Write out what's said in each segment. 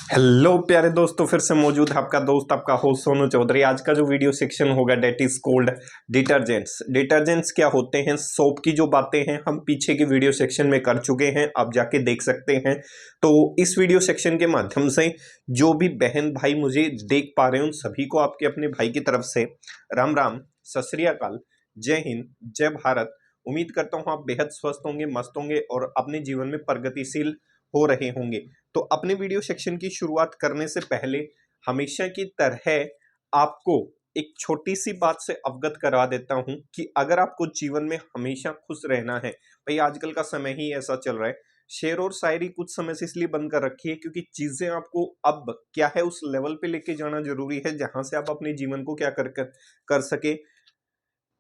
Hello प्यारे दोस्तों, फिर से मौजूद है आपका दोस्त आपका होस्ट सोनू चौधरी। आज का जो वीडियो सेक्शन होगा that is called detergents. Detergents क्या होते हैं, सोप की जो बातें हैं हम पीछे के वीडियो सेक्शन में कर चुके हैं, आप जाके देख सकते हैं। तो इस वीडियो सेक्शन के माध्यम से जो भी बहन भाई मुझे देख पा रहे हैं उन सभी को आपके अपने भाई की तरफ से राम राम, सत श्री अकाल, जय हिंद, जय भारत। उम्मीद करता हूँ आप बेहद स्वस्थ होंगे, मस्त होंगे और अपने जीवन में प्रगतिशील हो रहे होंगे। तो अपने वीडियो सेक्शन की शुरुआत करने से पहले हमेशा की तरह आपको एक छोटी सी बात से अवगत करा देता हूं कि अगर आपको जीवन में हमेशा खुश रहना है, भाई आजकल का समय ही ऐसा चल रहा है। शेर और शायरी कुछ समय से इसलिए बंद कर रखी है क्योंकि चीजें आपको अब क्या है उस लेवल पे लेके जाना जरूरी है जहां से आप अपने जीवन को क्या कर सके,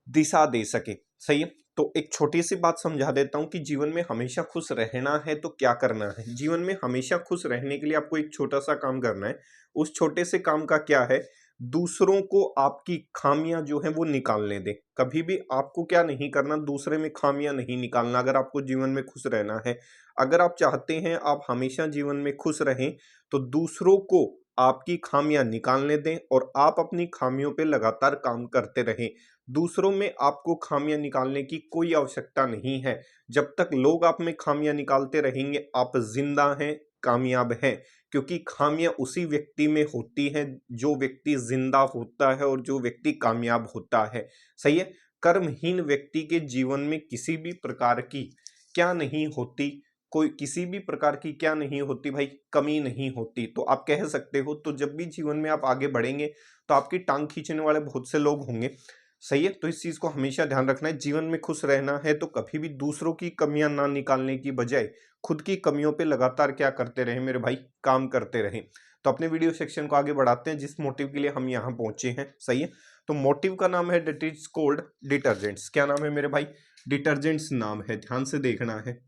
दिशा दे सके। सही है। तो एक छोटी सी बात समझा देता हूं कि जीवन में हमेशा खुश रहना है तो क्या करना है। जीवन में हमेशा खुश रहने के लिए आपको एक छोटा सा काम करना है। उस छोटे से काम का क्या है, दूसरों को आपकी खामियां जो है वो निकालने दें। कभी भी आपको क्या नहीं करना, दूसरे में खामियां नहीं निकालना अगर आपको जीवन में खुश रहना है। अगर आप चाहते हैं आप हमेशा जीवन में खुश रहें तो दूसरों को आपकी खामियां निकालने दें और आप अपनी खामियों पे लगातार काम करते रहें। दूसरों में आपको खामियां निकालने की कोई आवश्यकता नहीं है। जब तक लोग आप में खामियां निकालते रहेंगे आप जिंदा हैं, कामयाब हैं। क्योंकि खामियां उसी व्यक्ति में होती हैं जो व्यक्ति जिंदा होता है और जो व्यक्ति कामयाब होता है। सही है। कर्महीन व्यक्ति के जीवन में किसी भी प्रकार की क्या नहीं होती, कोई किसी भी प्रकार की क्या नहीं होती भाई, कमी नहीं होती। तो आप कह सकते हो तो जब भी जीवन में आप आगे बढ़ेंगे तो आपकी टांग खींचने वाले बहुत से लोग होंगे। सही है। तो इस चीज को हमेशा ध्यान रखना है, जीवन में खुश रहना है तो कभी भी दूसरों की कमियां ना निकालने की बजाय खुद की कमियों पे लगातार क्या करते रहे मेरे भाई, काम करते रहे। तो अपने वीडियो सेक्शन को आगे बढ़ाते हैं जिस मोटिव के लिए हम यहाँ पहुंचे हैं। सही है। तो मोटिव का नाम है डेट इज कोल्ड डिटर्जेंट्स। क्या नाम है मेरे भाई, डिटर्जेंट्स नाम है, ध्यान से देखना है।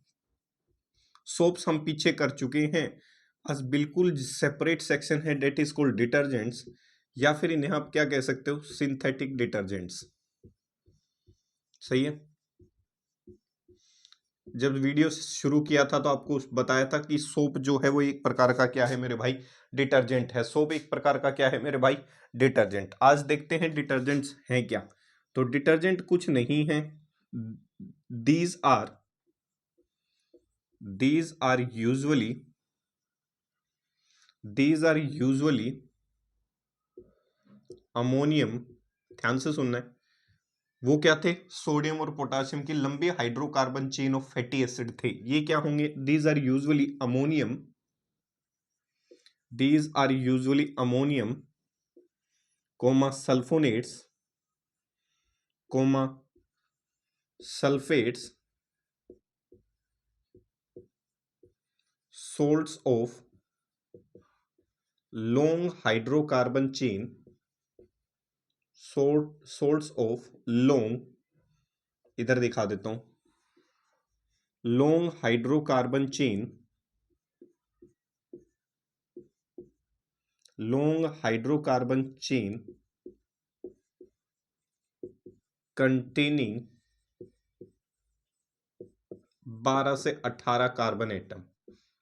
सोप्स हम पीछे कर चुके हैं, आज बिल्कुल सेपरेट सेक्शन है डेट इज कोल्ड डिटर्जेंट्स, या फिर इन्हें आप क्या कह सकते हो, सिंथेटिक डिटर्जेंट्स। सही है। जब वीडियो शुरू किया था तो आपको बताया था कि सोप जो है वो एक प्रकार का क्या है मेरे भाई, डिटर्जेंट है। सोप एक प्रकार का क्या है मेरे भाई, डिटर्जेंट। आज देखते हैं डिटर्जेंट्स हैं क्या। तो डिटर्जेंट कुछ नहीं है, these are these are usually ammonium, ध्यान से सुनना है। वो क्या थे, सोडियम और पोटासियम की लंबे hydrocarbon chain of fatty acid थे। ये क्या होंगे, these are usually ammonium, these are usually ammonium comma sulfonates comma sulfates, salts of long hydrocarbon chain, salts of long, इधर दिखा देता हूं, long hydrocarbon chain, long hydrocarbon chain containing 12 से 18 carbon atom.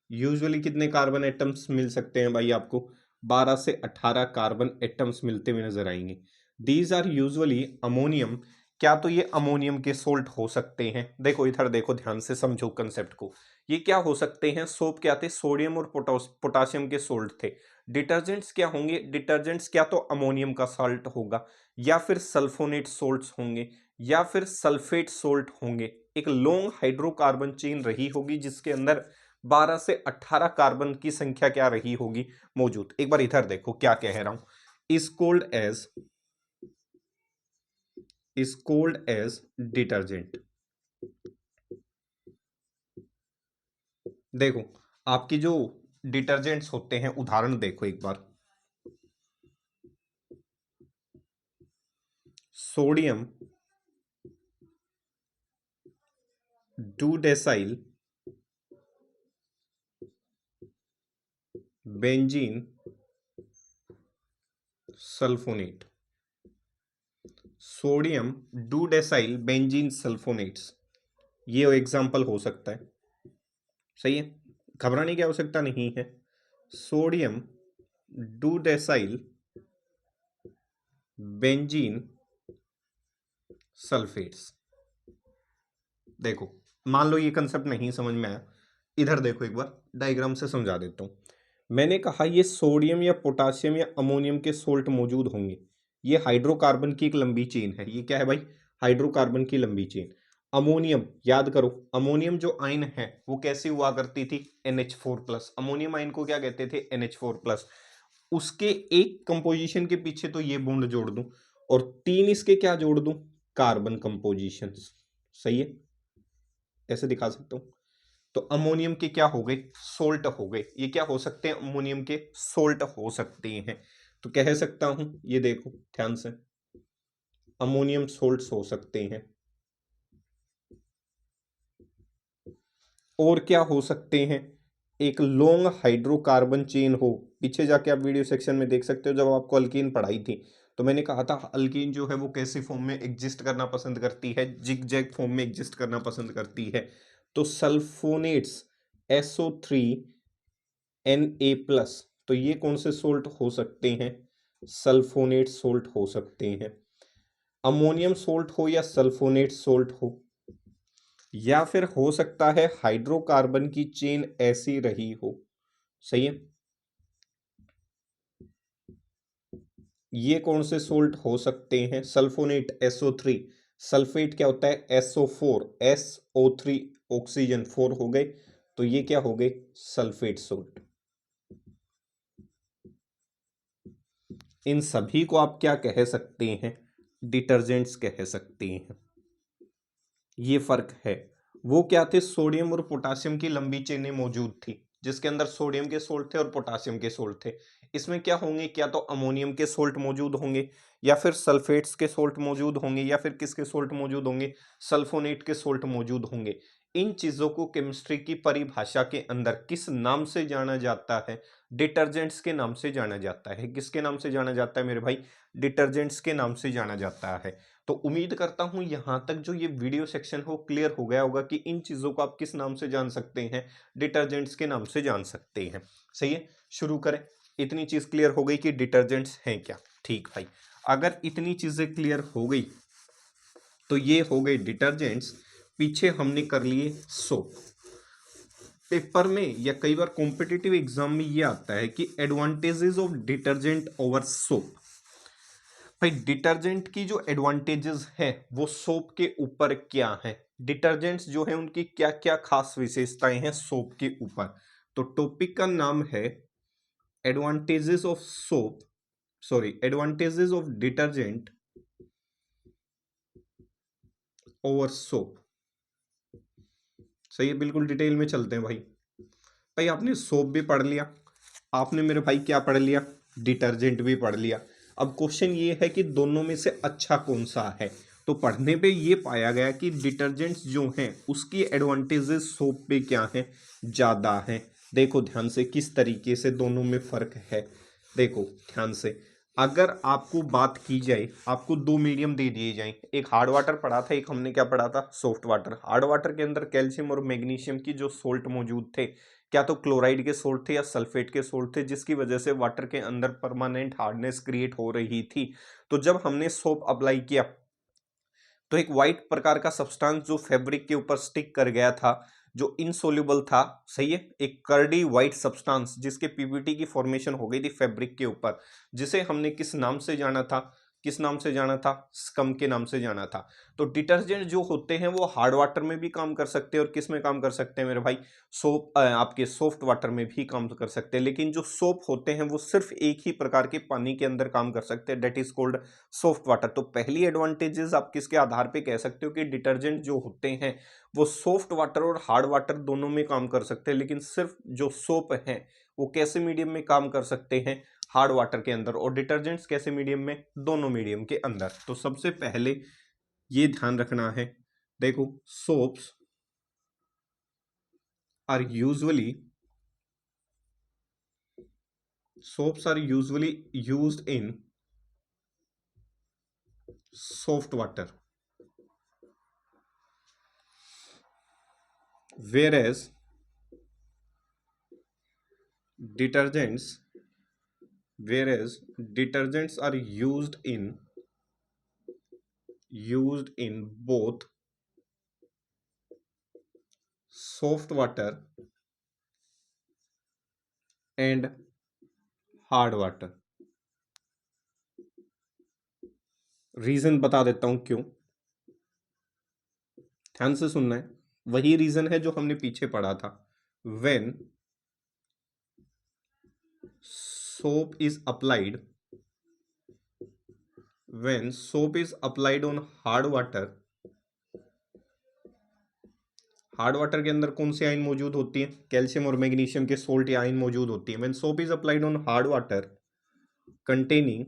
Usually कितने कार्बन एटम्स मिल सकते हैं भाई आपको, 12 से 18 कार्बन एटम्स मिलते हुए नजर आएंगे। These are usually ammonium. क्या तो ये अमोनियम के सोल्ट हो सकते हैं, देखो इधर देखो, ध्यान से समझो कंसेप्ट को। ये क्या हो सकते हैं, सोप क्या थे, सोडियम और पोटासियम के सोल्ट थे। डिटर्जेंट्स क्या होंगे, डिटर्जेंट्स क्या तो अमोनियम का साल्ट होगा, या फिर सल्फोनेट सोल्ट्स होंगे, या फिर सल्फेट सोल्ट होंगे। एक लॉन्ग हाइड्रोकार्बन चेन रही होगी जिसके अंदर 12 से 18 कार्बन की संख्या क्या रही होगी, मौजूद। एक बार इधर देखो क्या कह रहा हूं, इज कोल्ड एज डिटर्जेंट। देखो आपकी जो डिटर्जेंट्स होते हैं, उदाहरण देखो एक बार, sodium dodecyl benzene sulphonate, sodium dodecyl benzene sulphonates, ये एग्जाम्पल हो सकता है। सही है। घबराने की आवश्यकता नहीं है। Sodium dodecyl benzene sulphates. देखो, मान लो ये कंसेप्ट नहीं समझ में आया, इधर देखो एक बार डायग्राम से समझा देता हूँ। मैंने कहा ये सोडियम या पोटासियम या अमोनियम के सोल्ट मौजूद होंगे। ये हाइड्रोकार्बन की एक लंबी चेन है। ये क्या है भाई? हाइड्रोकार्बन की लंबी चेन। अमोनियम, याद करो, अमोनियम जो आयन है वो कैसी हुआ करती थी? NH4+। अमोनियम आयन को क्या कहते थे? NH4+। उसके एक कंपोजिशन के पीछे तो ये बॉन्ड जोड़ दूं और 3 इसके क्या जोड़ दूं? Carbon composition. सही है, ऐसे दिखा सकता हूं। तो अमोनियम के क्या हो गए? सोल्ट हो गए। ये क्या हो सकते हैं? अमोनियम के सोल्ट हो सकते हैं। तो कह सकता हूं, ये देखो ध्यान से, अमोनियम सोल्ट्स हो सकते हैं। और क्या हो सकते हैं? एक लॉन्ग हाइड्रोकार्बन चेन हो। पीछे जाके आप वीडियो सेक्शन में देख सकते हो, जब आपको अल्कीन पढ़ाई थी तो मैंने कहा था अल्कीन जो है वो कैसे फॉर्म में एग्जिस्ट करना पसंद करती है? जिग जैग फॉर्म में एग्जिस्ट करना पसंद करती है। तो सल्फोनेट्स SO3 Na+, तो ये कौन से सोल्ट हो सकते हैं? सल्फोनेट सोल्ट हो सकते हैं। अमोनियम सोल्ट हो या सल्फोनेट सोल्ट हो, या फिर हो सकता है हाइड्रोकार्बन की चेन ऐसी रही हो। सही है, ये कौन से सोल्ट हो सकते हैं? सल्फोनेट SO3, सल्फेट क्या होता है? SO4, SO3 ऑक्सीजन 4 हो गए, तो ये क्या हो गए? Sulphate salt. इन सभी को आप क्या कह सकते हैं? डिटर्जेंट्स कह सकते हैं। ये फर्क है। वो क्या थे? सोडियम और पोटासियम की लंबी चेनें मौजूद थी, जिसके अंदर सोडियम के सोल्ट थे और पोटासियम के सोल्ट थे। इसमें क्या होंगे? क्या तो अमोनियम के सोल्ट मौजूद होंगे, या फिर सल्फेट्स के सोल्ट मौजूद होंगे, या फिर किसके सोल्ट मौजूद होंगे? सल्फोनेट के सोल्ट मौजूद होंगे। इन चीजों को केमिस्ट्री की परिभाषा के अंदर किस नाम से जाना जाता है? डिटर्जेंट्स के नाम से जाना जाता है। किसके नाम से जाना जाता है मेरे भाई? डिटर्जेंट्स के नाम से जाना जाता है। तो उम्मीद करता हूं यहां तक जो ये वीडियो सेक्शन हो क्लियर हो गया होगा कि इन चीजों को आप किस नाम से जान सकते हैं? डिटर्जेंट्स के नाम से जान सकते हैं। सही है, शुरू करें। इतनी चीज क्लियर हो गई कि डिटर्जेंट्स हैं क्या। ठीक भाई, अगर इतनी चीजें क्लियर हो गई तो ये हो गए डिटर्जेंट्स। पीछे हमने कर लिए सोप। पेपर में या कई बार कॉम्पिटिटिव एग्जाम में ये आता है कि advantages of detergent over soap. भाई डिटर्जेंट की जो एडवांटेजेस है वो सोप के ऊपर क्या है? डिटर्जेंट्स जो है उनकी क्या क्या खास विशेषताएं हैं सोप के ऊपर? तो टॉपिक का नाम है advantages of soap, sorry, advantages of detergent over soap. सही है, बिल्कुल डिटेल में चलते हैं भाई। भाई आपने सोप भी पढ़ लिया, आपने मेरे भाई क्या पढ़ लिया? डिटर्जेंट भी पढ़ लिया। अब क्वेश्चन ये है कि दोनों में से अच्छा कौन सा है? तो पढ़ने पे ये पाया गया कि डिटर्जेंट्स जो हैं उसकी एडवांटेजेस सोप पे क्या है? ज़्यादा है। देखो ध्यान से किस तरीके से दोनों में फ़र्क है। देखो ध्यान से, अगर आपको बात की जाए, आपको दो मीडियम दे दिए जाएं, एक हार्ड वाटर पढ़ा था, एक हमने क्या पढ़ा था? Soft water. हार्ड वाटर के अंदर कैल्शियम और मैग्नीशियम की जो सोल्ट मौजूद थे, क्या तो क्लोराइड के सोल्ट थे या सल्फेट के सोल्ट थे, जिसकी वजह से वाटर के अंदर परमानेंट हार्डनेस क्रिएट हो रही थी। तो जब हमने सोप अप्लाई किया तो एक वाइट प्रकार का सब्सटेंस जो फैब्रिक के ऊपर स्टिक कर गया था, जो इनसोल्यूबल था। सही है, एक कर्डी व्हाइट सब्सटेंस जिसके पीवीटी की फॉर्मेशन हो गई थी फैब्रिक के ऊपर, जिसे हमने किस नाम से जाना था? किस नाम से जाना था? स्कम के नाम से जाना था। तो डिटर्जेंट जो होते हैं वो हार्ड वाटर में भी काम कर सकते हैं और किस में काम कर सकते हैं मेरे भाई? सोप, आपके सॉफ्ट वाटर में भी काम कर सकते हैं। लेकिन जो सोप होते हैं वो सिर्फ एक ही प्रकार के पानी के अंदर काम कर सकते हैं, that is called soft water. तो पहली एडवांटेजेस आप किसके आधार पे कह सकते हो कि डिटर्जेंट जो होते हैं वो सॉफ्ट वाटर और हार्ड वाटर दोनों में काम कर सकते हैं, लेकिन सिर्फ जो सोप है वो कैसे मीडियम में काम कर सकते हैं? हार्ड वाटर के अंदर। और डिटर्जेंट्स कैसे मीडियम में? दोनों मीडियम के अंदर। तो सबसे पहले ये ध्यान रखना है, देखो soaps are usually soaps are usually used in soft water, whereas detergents, whereas detergents are used in both soft water and hard water. Reason बता देता हूं क्यों, ध्यान से सुनना है। वही रीजन है जो हमने पीछे पढ़ा था। when soap is applied on hard water, hard water के अंदर कौन सी आयन मौजूद होती है? कैल्शियम और मैग्नीशियम के सोल्ट या आयन मौजूद होती है। When soap is applied on hard water containing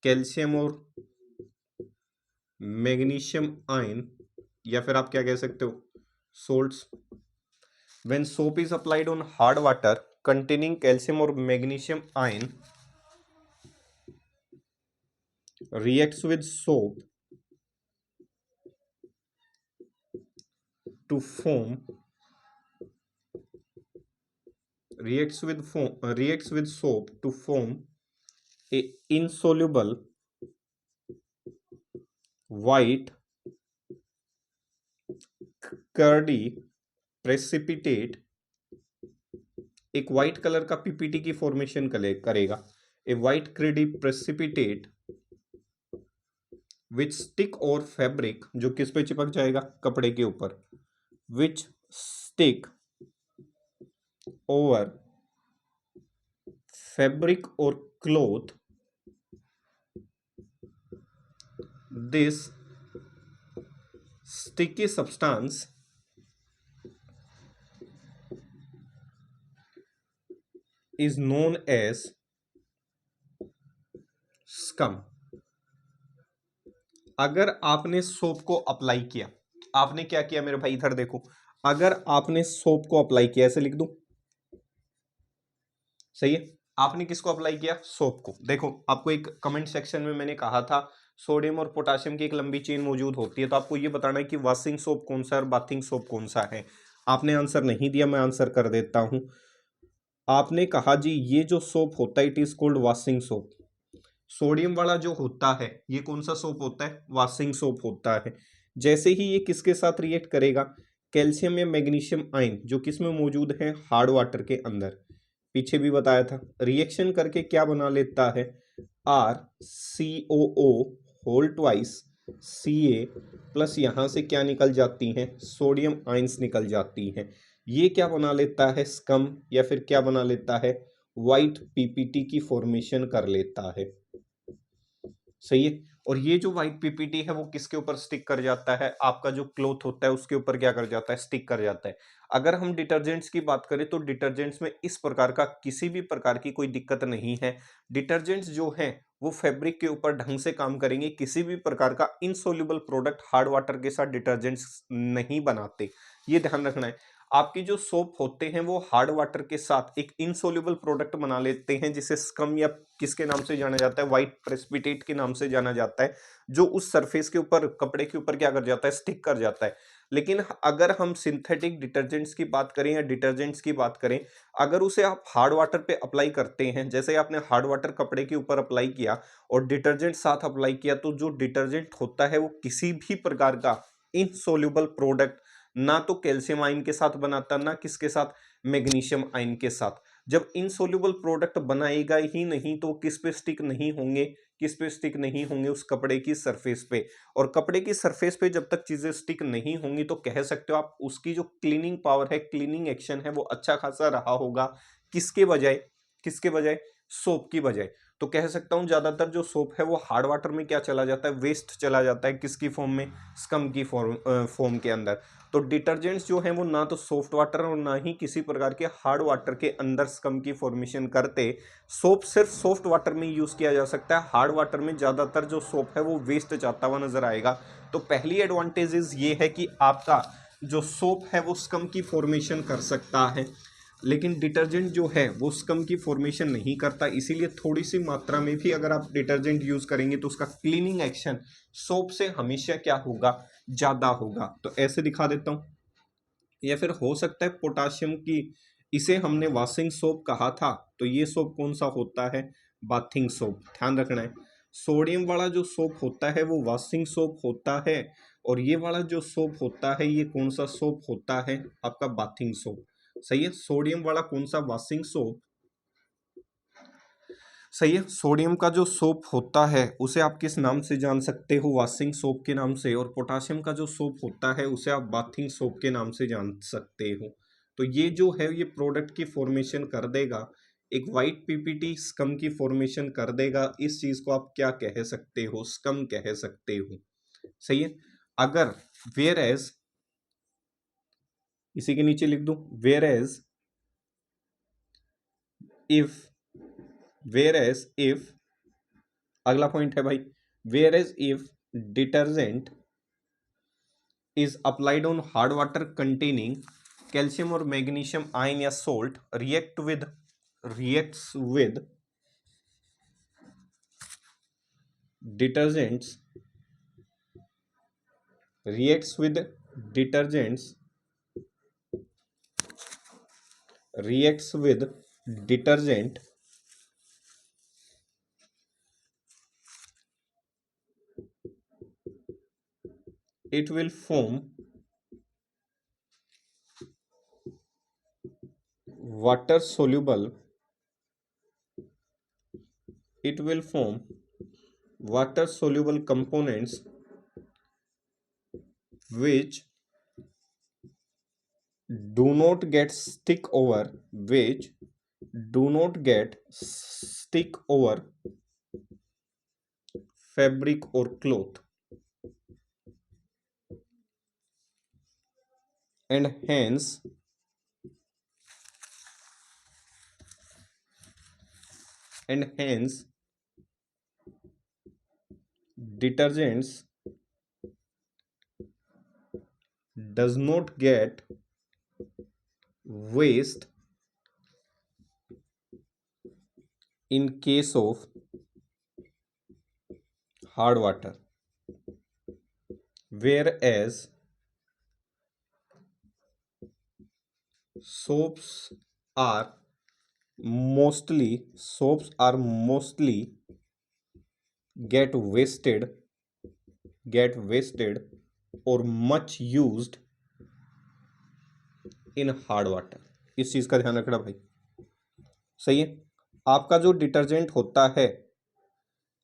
calcium और मैग्नीशियम आयन, या फिर आप क्या कह सकते हो, salts. When soap is applied on hard water containing calcium और magnesium ion reacts with soap to form a insoluble white curdy precipitate, एक व्हाइट कलर का पीपीटी की फॉर्मेशन करेगा। A white curdy precipitate which stick और fabric, जो किस पे चिपक जाएगा? कपड़े के ऊपर। विच स्टिक ओवर फैब्रिक और cloth, this sticky substance is known as scum. अगर आपने सोप को अप्लाई किया, आपने क्या किया मेरे भाई, इधर देखो, अगर आपने सोप को अप्लाई किया, ऐसे लिख दूं, सही है, आपने किसको अप्लाई किया? सोप को। देखो आपको एक कमेंट सेक्शन में मैंने कहा था सोडियम और पोटेशियम की एक लंबी चेन मौजूद होती है, तो आपको ये बताना है कि वॉशिंग सोप कौन सा है और बाथिंग सोप कौन सा है। आपने आंसर नहीं दिया, मैं आंसर कर देता हूं। आपने कहा जी ये जो सोप होता है it is called washing soap. Sodium वाला जो होता है ये कौन सा सोप होता है? वॉशिंग सोप होता है। जैसे ही ये किसके साथ रिएक्ट करेगा? कैल्शियम या मैग्नीशियम आयन, जो किसमें मौजूद है? हार्ड वाटर के अंदर। पीछे भी बताया था, रिएक्शन करके क्या बना लेता है? RCOO whole twice Ca plus यहां से क्या निकल जाती हैं? सोडियम आयंस निकल जाती हैं। ये क्या बना लेता है? स्कम, या फिर क्या बना लेता है? व्हाइट पीपीटी की फॉर्मेशन कर लेता है। सही है। और ये जो व्हाइट पीपीटी है वो किसके ऊपर स्टिक कर जाता है? आपका जो क्लॉथ होता है उसके ऊपर क्या कर जाता है? स्टिक कर जाता है। अगर हम डिटर्जेंट्स की बात करें तो डिटर्जेंट्स में इस प्रकार का किसी भी प्रकार की कोई दिक्कत नहीं है। डिटर्जेंट्स जो हैं वो फैब्रिक के ऊपर ढंग से काम करेंगे। किसी भी प्रकार का इनसोल्यूबल प्रोडक्ट हार्ड वाटर के साथ डिटर्जेंट्स नहीं बनाते, ये ध्यान रखना है। आपकी जो सोप होते हैं वो हार्ड वाटर के साथ एक इनसोल्यूबल प्रोडक्ट बना लेते हैं जिसे स्कम या किसके नाम से जाना जाता है? व्हाइट प्रेसिपिटेट के नाम से जाना जाता है, जो उस सरफेस के ऊपर, कपड़े के ऊपर क्या कर जाता है? स्टिक कर जाता है। लेकिन अगर हम सिंथेटिक डिटर्जेंट्स की बात करें या डिटर्जेंट्स की बात करें, अगर उसे आप हार्ड वाटर पे अप्लाई करते हैं, जैसे आपने हार्ड वाटर कपड़े के ऊपर अप्लाई किया और डिटर्जेंट साथ अप्लाई किया, तो जो डिटर्जेंट होता है वो किसी भी प्रकार का इनसोल्यूबल प्रोडक्ट ना तो कैल्शियम आयन के साथ बनाता, ना किसके साथ? मैग्नीशियम आयन के साथ। जब इनसोल्यूबल प्रोडक्ट बनाएगा ही नहीं तो किस पे स्टिक नहीं होंगे? किस पे स्टिक नहीं होंगे? उस कपड़े की सरफेस पे। और कपड़े की सरफेस पे जब तक चीजें स्टिक नहीं होंगी तो कह सकते हो आप उसकी जो क्लीनिंग पावर है, क्लीनिंग एक्शन है, वो अच्छा खासा रहा होगा। किसके बजाय? किसके बजाय? सोप की बजाय। तो कह सकता हूं ज्यादातर जो सोप है वो हार्ड वाटर में क्या चला जाता है? वेस्ट चला जाता है। किसकी फॉर्म में? स्कम की फॉर्म के अंदर। तो डिटर्जेंट्स जो हैं वो ना तो सॉफ्ट वाटर और ना ही किसी प्रकार के हार्ड वाटर के अंदर स्कम की फॉर्मेशन करते। सोप सिर्फ सॉफ्ट वाटर में यूज किया जा सकता है। हार्ड वाटर में ज्यादातर जो सोप है वो वेस्ट जाता हुआ नजर आएगा। तो पहली एडवांटेजेस ये है कि आपका जो सोप है वो स्कम की फॉर्मेशन कर सकता है, लेकिन डिटर्जेंट जो है वो स्कम की फॉर्मेशन नहीं करता। इसीलिए थोड़ी सी मात्रा में भी अगर आप डिटर्जेंट यूज करेंगे तो उसका क्लीनिंग एक्शन सोप से हमेशा क्या होगा? ज्यादा होगा। तो ऐसे दिखा देता हूं, या फिर हो सकता है पोटाशियम की, इसे हमने वॉशिंग सोप कहा था, तो ये सोप कौन सा होता है, बाथिंग सोप, ध्यान रखना है। सोडियम वाला जो सोप होता है वो वॉशिंग सोप होता है, और ये वाला जो सोप होता है ये कौन सा सोप होता है, आपका बाथिंग सोप। सही है, सोडियम वाला कौन सा, वॉशिंग सोप। सही है, सोडियम का जो सोप होता है उसे आप किस नाम से जान सकते हो, वॉशिंग सोप के नाम से, और पोटाशियम का जो सोप होता है उसे आप बाथिंग सोप के नाम से जान सकते हो। तो ये जो है ये प्रोडक्ट की फॉर्मेशन कर देगा, एक वाइट पीपीटी स्कम की फॉर्मेशन कर देगा। इस चीज को आप क्या कह सकते हो, स्कम कह सकते हो। सही है, अगर वेयर एज, इसी के नीचे लिख दूं whereas if, whereas if, अगला पॉइंट है भाई, whereas if detergent is applied on hard water containing calcium or magnesium ion या salt reacts with detergents reacts with detergents reacts with detergent it will form water soluble, it will form water soluble components which do not get stick over, which do not get stick over fabric or cloth, and hence detergents does not get waste in case of hard water, whereas soaps are mostly get wasted or much used in hard water। इस चीज का ध्यान रखना भाई। सही है, आपका जो डिटर्जेंट होता है,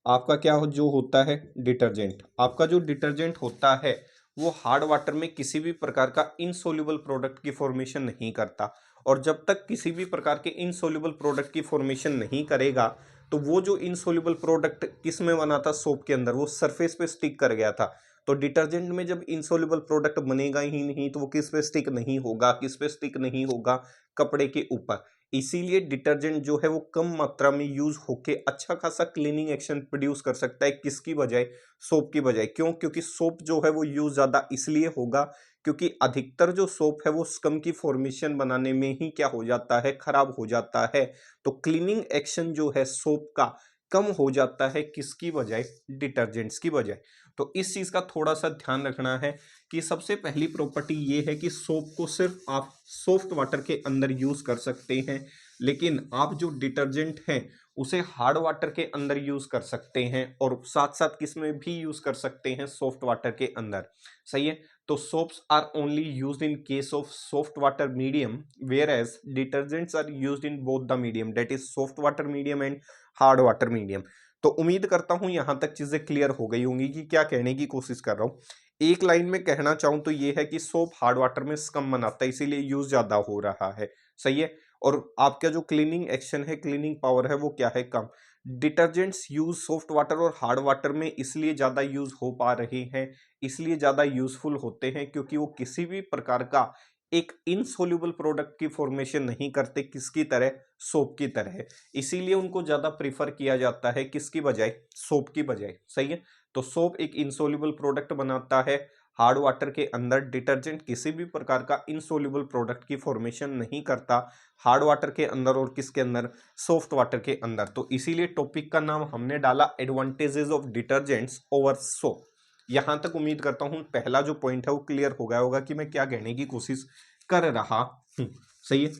आपका क्या जो होता है डिटर्जेंट, आपका जो डिटर्जेंट होता है वो हार्ड वाटर में किसी भी प्रकार का इनसोल्यूबल प्रोडक्ट की फॉर्मेशन नहीं करता, और जब तक किसी भी प्रकार के इनसोल्यूबल प्रोडक्ट की फॉर्मेशन नहीं करेगा तो वो जो इनसोल्यूबल प्रोडक्ट किस में बना था, सोप के अंदर, वो सरफेस पे स्टिक कर गया था। तो डिटर्जेंट में जब इनसोल्यूबल प्रोडक्ट बनेगा ही नहीं तो वो किस पे स्टिक नहीं होगा, किस पे स्टिक नहीं होगा, कपड़े के ऊपर। इसीलिए डिटर्जेंट जो है वो कम मात्रा में यूज होके अच्छा खासा क्लीनिंग एक्शन प्रोड्यूस कर सकता है, किसकी बजाय, सोप की बजाय। क्यों, क्योंकि सोप जो है वो यूज ज्यादा इसलिए होगा क्योंकि अधिकतर जो सोप है वो स्कम की फॉर्मेशन बनाने में ही क्या हो जाता है, खराब हो जाता है। तो क्लीनिंग एक्शन जो है सोप का कम हो जाता है, किसकी बजाय, डिटर्जेंट्स की बजाय। तो इस चीज का थोड़ा सा ध्यान रखना है कि सबसे पहली प्रॉपर्टी ये है कि सोप को सिर्फ आप सॉफ्ट वाटर के अंदर यूज कर सकते हैं, लेकिन आप जो डिटर्जेंट हैं उसे हार्ड वाटर के अंदर यूज कर सकते हैं, और साथ साथ किस में भी यूज कर सकते हैं, सॉफ्ट वाटर के अंदर। सही है, तो soaps are only used in case of soft water medium, whereas detergents are used in both the medium, that is soft water medium and hard water medium. तो उम्मीद करता हूं यहां तक चीजें क्लियर हो गई होंगी कि क्या कहने की कोशिश कर रहा हूं। एक लाइन में कहना चाहूं तो ये है कि सोप हार्ड वाटर में कम बनाता है, इसीलिए यूज ज्यादा हो रहा है। सही है, और आपका जो क्लीनिंग एक्शन है, क्लीनिंग पावर है, वो क्या है, कम। डिटर्जेंट्स यूज सॉफ्ट वाटर और हार्ड वाटर में इसलिए ज्यादा यूज हो पा रहे हैं, इसलिए ज्यादा यूजफुल होते हैं क्योंकि वो किसी भी प्रकार का एक इनसोल्यूबल प्रोडक्ट की फॉर्मेशन नहीं करते, किसकी तरह, सोप की तरह। इसीलिए उनको ज्यादा प्रीफर किया जाता है, किसकी बजाय, सोप की बजाय। सही है, तो सोप एक इनसोल्यूबल प्रोडक्ट बनाता है, हार्ड वाटर के अंदर डिटर्जेंट किसी भी प्रकार का इनसोल्यूबल प्रोडक्ट की फॉर्मेशन नहीं करता, हार्ड वाटर के अंदर और किसके अंदर, सॉफ्ट वाटर के अंदर। तो इसीलिए टॉपिक का नाम हमने डाला advantages of detergents over soap. यहां तक उम्मीद करता हूं पहला जो पॉइंट है वो क्लियर हो गया होगा कि मैं क्या कहने की कोशिश कर रहा हूं। सही है,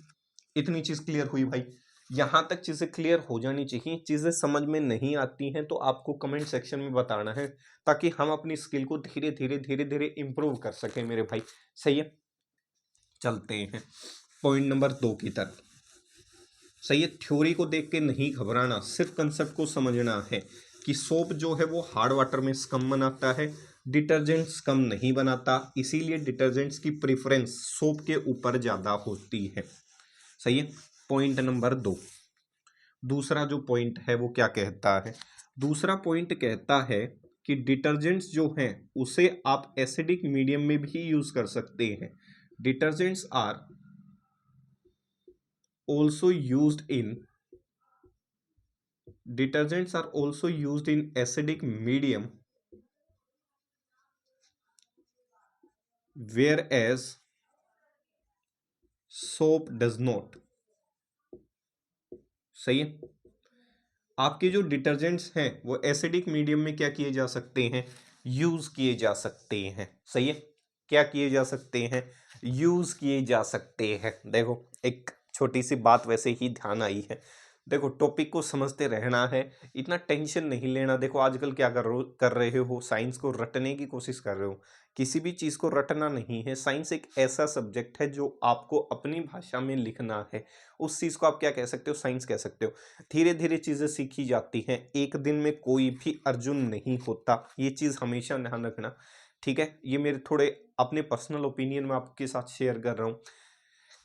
इतनी चीज क्लियर हुई भाई। यहां तक चीजें क्लियर हो जानी चाहिए। चीजें समझ में नहीं आती हैं तो आपको कमेंट सेक्शन में बताना है, ताकि हम अपनी स्किल को धीरे धीरे धीरे धीरे इंप्रूव कर सकें मेरे भाई। सही है, चलते हैं पॉइंट नंबर 2 की तरफ। सही है, थ्योरी को देख के नहीं घबराना, सिर्फ कंसेप्ट को समझना है कि सोप जो है वो हार्ड वाटर में स्कम बनाता है, डिटर्जेंट स्कम नहीं बनाता, इसीलिए डिटर्जेंट्स की प्रेफरेंस सोप के ऊपर ज़्यादा होती है। सही है, पॉइंट नंबर 2। दूसरा जो पॉइंट है वो क्या कहता है? दूसरा पॉइंट कहता है कि डिटर्जेंट्स जो हैं उसे आप एसिडिक मीडियम में भी यूज कर सकते हैं। Detergents are also used in detergents are also used in acidic medium, whereas soap does not। सही है, आपके जो डिटर्जेंट्स हैं वो एसिडिक मीडियम में क्या किए जा सकते हैं? यूज किए जा सकते हैं। सही है, क्या किए जा सकते हैं? यूज किए जा सकते हैं। देखो एक छोटी सी बात वैसे ही ध्यान आई है। देखो टॉपिक को समझते रहना है, इतना टेंशन नहीं लेना। देखो आजकल क्या कर रहे हो, साइंस को रटने की कोशिश कर रहे हो। किसी भी चीज़ को रटना नहीं है। साइंस एक ऐसा सब्जेक्ट है जो आपको अपनी भाषा में लिखना है। उस चीज़ को आप क्या कह सकते हो? साइंस कह सकते हो। धीरे धीरे चीज़ें सीखी जाती हैं, एक दिन में कोई भी अर्जुन नहीं होता। ये चीज़ हमेशा ध्यान रखना, ठीक है? ये मेरे थोड़े अपने पर्सनल ओपिनियन में आपके साथ शेयर कर रहा हूँ,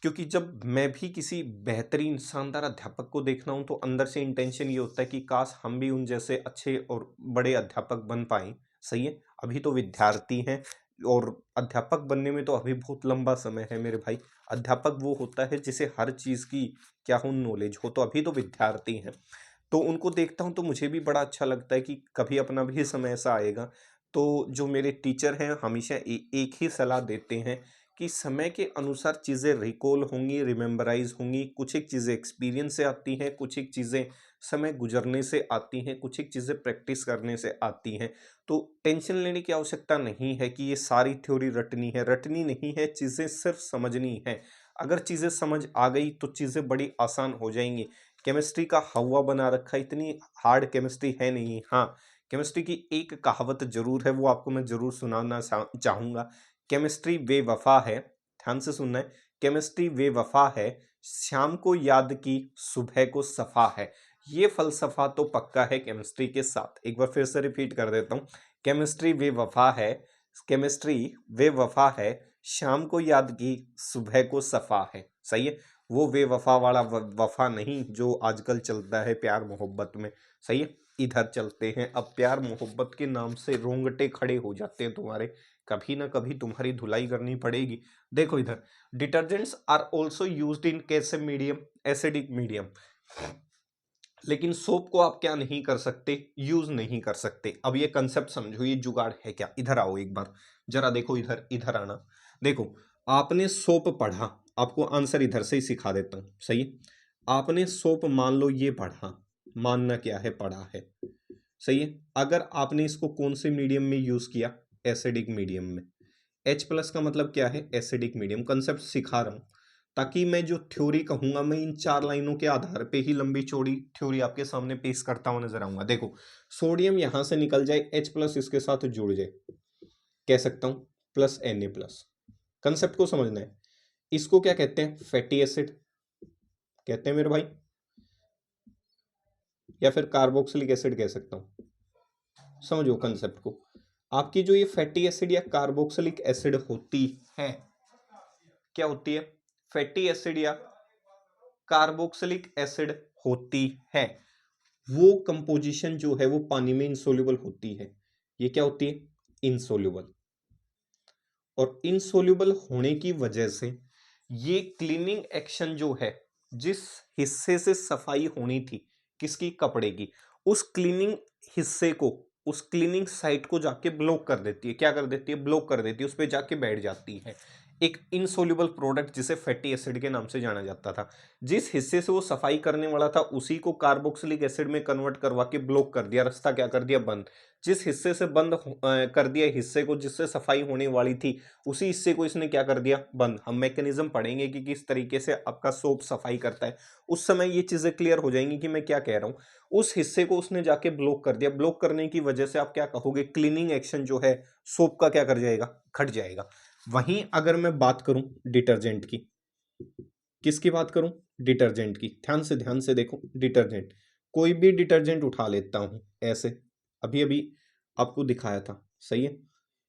क्योंकि जब मैं भी किसी बेहतरीन शानदार अध्यापक को देखना हूँ तो अंदर से इंटेंशन ये होता है कि काश हम भी उन जैसे अच्छे और बड़े अध्यापक बन पाएं। सही है, अभी तो विद्यार्थी हैं और अध्यापक बनने में तो अभी बहुत लंबा समय है मेरे भाई। अध्यापक वो होता है जिसे हर चीज़ की क्या हो, नॉलेज हो। तो अभी तो विद्यार्थी हैं, तो उनको देखता हूँ तो मुझे भी बड़ा अच्छा लगता है कि कभी अपना भी समय ऐसा आएगा। तो जो मेरे टीचर हैं हमेशा एक ही सलाह देते हैं कि समय के अनुसार चीज़ें रिकॉल होंगी, रिमेम्बराइज होंगी। कुछ एक चीज़ें एक्सपीरियंस से आती हैं, कुछ एक चीज़ें समय गुजरने से आती हैं, कुछ एक चीज़ें प्रैक्टिस करने से आती हैं। तो टेंशन लेने की आवश्यकता नहीं है कि ये सारी थ्योरी रटनी है। रटनी नहीं है, चीज़ें सिर्फ समझनी है। अगर चीज़ें समझ आ गई तो चीज़ें बड़ी आसान हो जाएंगी। केमिस्ट्री का हवा बना रखा है, इतनी हार्ड केमिस्ट्री है नहीं। हाँ, केमिस्ट्री की एक कहावत जरूर है, वो आपको मैं जरूर सुनाना चाहूँगा। केमिस्ट्री बेवफा है, ध्यान से सुनना है। केमिस्ट्री बेवफा है, शाम को याद की सुबह को सफा है। ये फलसफा तो पक्का है केमिस्ट्री के साथ। एक बार फिर से रिपीट कर देता हूँ। केमिस्ट्री बेवफा है, केमिस्ट्री बेवफा है, शाम को याद की सुबह को सफा है। सही है, वो बेवफा वाला वफा नहीं जो आजकल चलता है प्यार मोहब्बत में। सही है, इधर चलते हैं। अब प्यार मोहब्बत के नाम से रोंगटे खड़े हो जाते हैं तुम्हारे, कभी ना कभी तुम्हारी धुलाई करनी पड़ेगी। देखो इधर, detergents are also used in कैसे मीडियम, एसिडिक मीडियम। लेकिन सोप को आप क्या नहीं कर सकते? यूज नहीं कर सकते। अब ये कंसेप्ट समझो, ये जुगाड़ है क्या। इधर आओ एक बार, जरा देखो इधर, इधर आना। देखो आपने सोप पढ़ा, आपको आंसर इधर से ही सिखा देता हूं। सही है, आपने सोप मान लो ये पढ़ा, मानना क्या है, पढ़ा है। सही है, अगर आपने इसको कौन से मीडियम में यूज किया? एसिडिक मीडियम में। H+ का मतलब क्या है? Acidic medium. कंसेप्ट सिखा रहा हूं ताकि मैं जो थ्योरी कहूंगा, मैं इन 4 लाइनों के आधार पे ही लंबी चौड़ी थ्योरी आपके सामने पेश करता हुआ नजर आऊंगा। देखो सोडियम यहां से निकल जाए, H+ इसके साथ जुड़ जाए, कह सकता हूं +Na+। कंसेप्ट को समझना है। इसको क्या कहते हैं? फैटी एसिड कहते हैं मेरे भाई, या फिर कार्बोक्सिलिक एसिड कह सकता हूं। समझो कंसेप्ट को। आपकी जो ये फैटी एसिड या कार्बोक्सिलिक एसिड होती है, क्या होती है? फैटी एसिड या कार्बोक्सिलिक एसिड होती है। वो कंपोजिशन जो है वो पानी में इंसोल्यूबल होती है। ये क्या होती है? इंसोल्यूबल। और इंसोल्यूबल होने की वजह से ये क्लीनिंग एक्शन जो है, जिस हिस्से से सफाई होनी थी किसकी? कपड़े की, उस क्लीनिंग हिस्से को, उस क्लीनिंग साइट को जाके ब्लॉक कर देती है। क्या कर देती है? ब्लॉक कर देती है, उस पर जाके बैठ जाती है। एक इनसोल्यूबल प्रोडक्ट जिसे फैटी एसिड के नाम से जाना जाता था। जिस हिस्से से वो सफाई करने वाला था उसी को कार्बोक्सिलिक एसिड में कन्वर्ट करवा के ब्लॉक कर दिया, रास्ता क्या कर दिया, बंद। जिस हिस्से से बंद कर दिया हिस्से को, जिससे सफाई होने वाली थी उसी हिस्से को इसने क्या कर दिया, बंद। हम मैकेनिज्म पढ़ेंगे कि किस तरीके से आपका सोप सफाई करता है, उस समय ये चीजें क्लियर हो जाएंगी कि मैं क्या कह रहा हूँ। उस हिस्से को उसने जाके ब्लॉक कर दिया। ब्लॉक करने की वजह से आप क्या कहोगे, क्लीनिंग एक्शन जो है सोप का क्या कर जाएगा, घट जाएगा। वहीं अगर मैं बात करूं डिटर्जेंट की, किसकी बात करूं, डिटर्जेंट की। ध्यान से देखो, डिटर्जेंट, कोई भी डिटर्जेंट उठा लेता हूं ऐसे, अभी अभी आपको दिखाया था, सही है।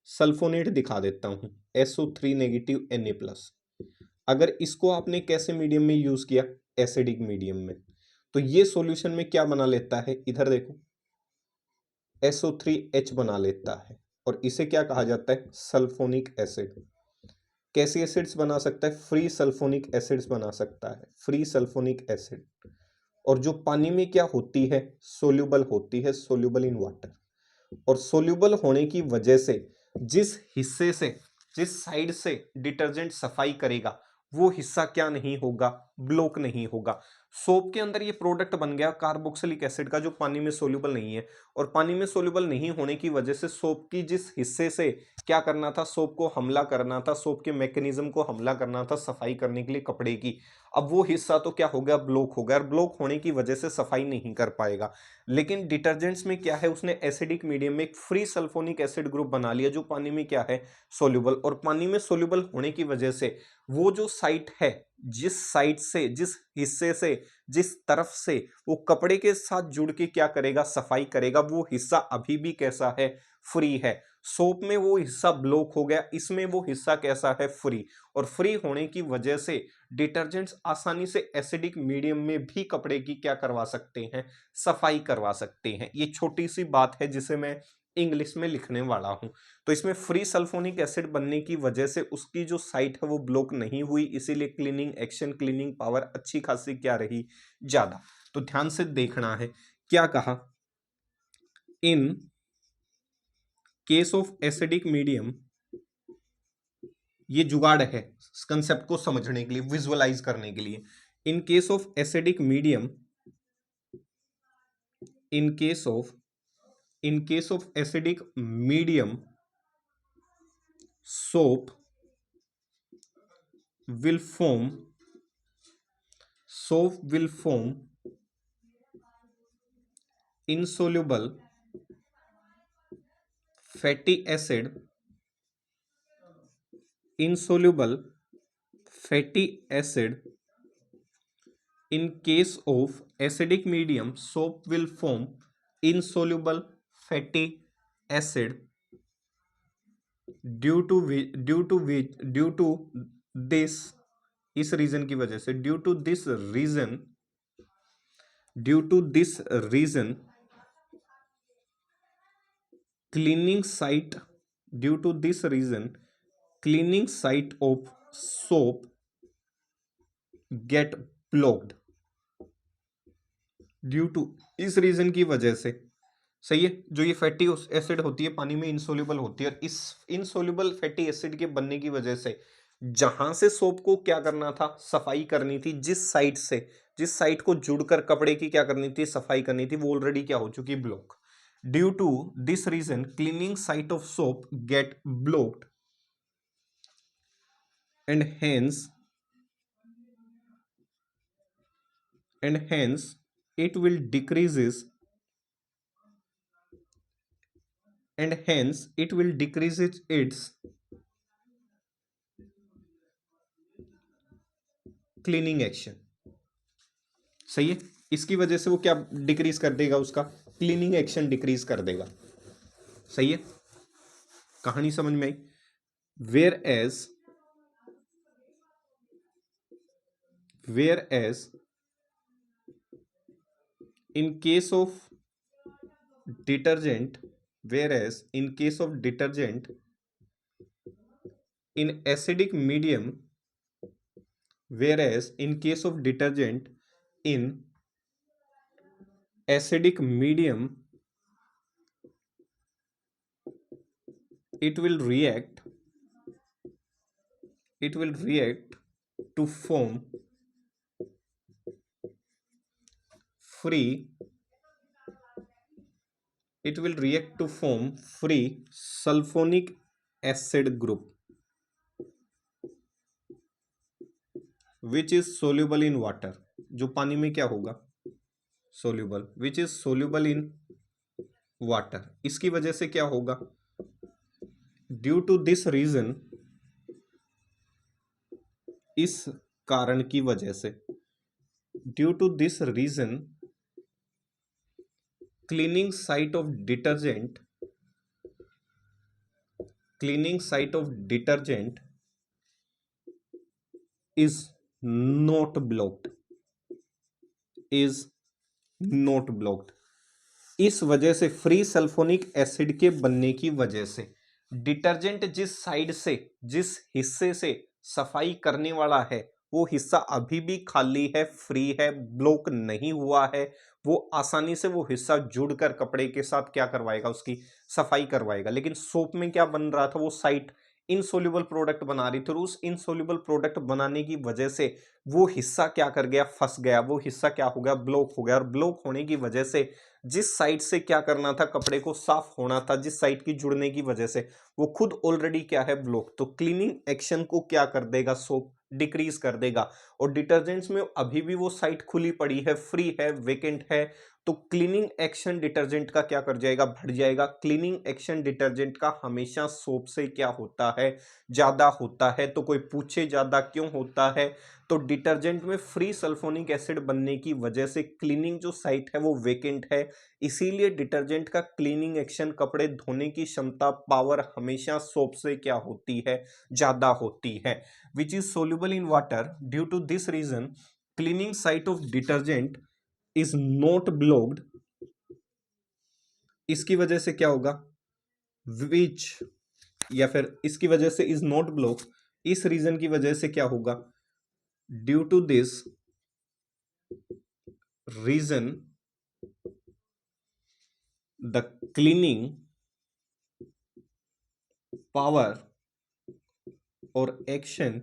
सल्फोनेट दिखा देता हूं, SO3 नेगेटिव Na+। अगर इसको आपने कैसे मीडियम में यूज किया, एसिडिक मीडियम में, तो ये सॉल्यूशन में क्या बना लेता है, इधर देखो, SO3H बना लेता है, और इसे क्या कहा जाता है, सल्फोनिक एसिड। कैसी एसिड्स बना सकता है, फ्री सल्फोनिक एसिड्स बना सकता है, फ्री सल्फोनिक एसिड। और जो पानी में क्या होती है, सोल्यूबल होती है, सोल्यूबल इन वाटर। और सोल्यूबल होने की वजह से जिस हिस्से से, जिस साइड से डिटर्जेंट सफाई करेगा वो हिस्सा क्या नहीं होगा, ब्लॉक नहीं होगा। सोप के अंदर ये प्रोडक्ट बन गया कार्बोक्सिलिक एसिड का, जो पानी में सोल्यूबल नहीं है। और पानी में सोल्यूबल नहीं होने की वजह से सोप की जिस हिस्से से क्या करना था, सोप को हमला करना था, सोप के मैकेनिज्म को हमला करना था सफाई करने के लिए कपड़े की, अब वो हिस्सा तो क्या हो गया, ब्लॉक हो गया। और ब्लॉक होने की वजह से सफाई नहीं कर पाएगा। लेकिन डिटर्जेंट्स में क्या है, उसने एसिडिक मीडियम में एक फ्री सल्फोनिक एसिड ग्रुप बना लिया जो पानी में क्या है, सोल्यूबल। और पानी में सोल्यूबल होने की वजह से वो जो साइट है, जिस साइड से, जिस हिस्से से, जिस तरफ से वो कपड़े के साथ जुड़ के क्या करेगा, सफाई करेगा, वो हिस्सा अभी भी कैसा है, फ्री है। सोप में वो हिस्सा ब्लॉक हो गया, इसमें वो हिस्सा कैसा है, फ्री। और फ्री होने की वजह से डिटर्जेंट्स आसानी से एसिडिक मीडियम में भी कपड़े की क्या करवा सकते हैं, सफाई करवा सकते हैं। ये छोटी सी बात है जिसे मैं इंग्लिश में लिखने वाला हूं। तो इसमें फ्री सल्फोनिक एसिड बनने की वजह से उसकी जो साइट है वो ब्लॉक नहीं हुई, इसीलिए क्लीनिंग एक्शन, क्लीनिंग पावर अच्छी खासी क्या रही, ज्यादा। तो ध्यान से देखना है, क्या कहा, इन केस ऑफ एसिडिक मीडियम, ये जुगाड़ है कंसेप्ट को समझने के लिए, विजुअलाइज करने के लिए। इन case of acidic medium, in case of acidic medium, soap will form insoluble fatty acid, insoluble fatty acid. In case of acidic medium, soap will form insoluble fatty acid due to this, इस reason की वजह से, due to this reason cleaning site due to this reason cleaning site of soap get blocked, due to, इस reason की वजह से, सही है। जो ये फैटी एसिड होती है पानी में इनसोल्यूबल होती है, और इस इनसोल्यूबल फैटी एसिड के बनने की वजह से जहां से सोप को क्या करना था, सफाई करनी थी, जिस साइड को जुड़कर कपड़े की क्या करनी थी, सफाई करनी थी, वो ऑलरेडी क्या हो चुकी, block. Due to this reason cleaning site of soap get blocked and hence it will decreases its cleaning action, सही है। इसकी वजह से वो क्या डिक्रीज कर देगा, उसका क्लीनिंग एक्शन डिक्रीज कर देगा, सही है। कहानी समझ में आई। Whereas in case of detergent, whereas in case of detergent in acidic medium, whereas in case of detergent in acidic medium, it will react it will react to form free sulfonic acid group which is soluble in water, जो पानी में क्या होगा, soluble, which is soluble in water। इसकी वजह से क्या होगा, ड्यू टू दिस रीजन, इस कारण की वजह से, due to this reason cleaning site of detergent is not blocked, इस वजह से फ्री सल्फोनिक एसिड के बनने की वजह से डिटर्जेंट जिस हिस्से से सफाई करने वाला है वो हिस्सा अभी भी खाली है, फ्री है, ब्लॉक नहीं हुआ है। वो आसानी से वो हिस्सा जुड़कर कपड़े के साथ क्या करवाएगा, उसकी सफाई करवाएगा। लेकिन सोप में क्या बन रहा था, वो साइट इनसोल्यूबल प्रोडक्ट बना रही थी और उस इनसोल्यूबल प्रोडक्ट बनाने की वजह से वो हिस्सा क्या कर गया, फंस गया, वो हिस्सा क्या हो गया, ब्लॉक हो गया। और ब्लॉक होने की वजह से जिस साइड से क्या करना था, कपड़े को साफ होना था, जिस साइड की जुड़ने की वजह से वो खुद ऑलरेडी क्या है, ब्लॉक। तो क्लीनिंग एक्शन को क्या कर देगा, सोप डिक्रीज कर देगा। और डिटर्जेंट्स में अभी भी वो साइट खुली पड़ी है, फ्री है, वेकेंट है, तो क्लीनिंग एक्शन डिटर्जेंट का क्या कर जाएगा, बढ़ जाएगा। क्लीनिंग एक्शन डिटर्जेंट का हमेशा सोप से क्या होता है, ज्यादा होता है। तो कोई पूछे ज्यादा क्यों होता है, तो डिटर्जेंट में फ्री सल्फोनिक एसिड बनने की वजह से क्लीनिंग जो साइट है वो वेकेंट है, इसीलिए डिटर्जेंट का क्लीनिंग एक्शन, कपड़े धोने की क्षमता, पावर हमेशा सोप से क्या होती है, ज्यादा होती है। Which is soluble in water, due to this reason cleaning site of detergent is not blocked. इसकी वजह से क्या होगा, विच, या फिर इसकी वजह से इज नॉट ब्लॉक, इस रीजन की वजह से क्या होगा, due to this reason the cleaning power और एक्शन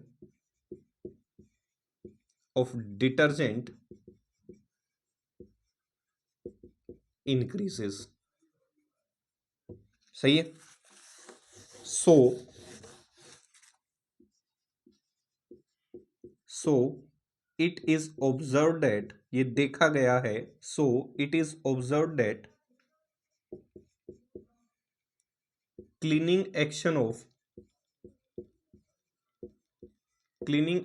ऑफ डिटर्जेंट increases। सही है। So it is observe that, ये देखा गया है, so it is observe that cleaning action और cleaning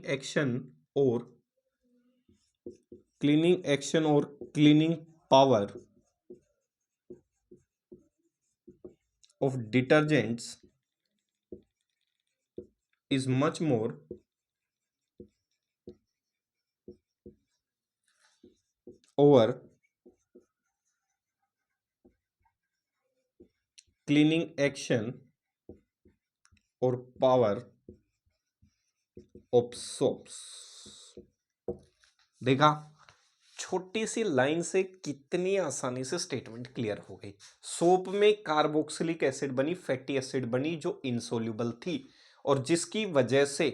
power of detergents is much more over cleaning action और power of soaps। देखा, छोटी सी लाइन से कितनी आसानी से स्टेटमेंट क्लियर हो गई। सोप में कार्बोक्सिलिक एसिड बनी, फैटी एसिड बनी जो इनसोल्यूबल थी, और जिसकी वजह से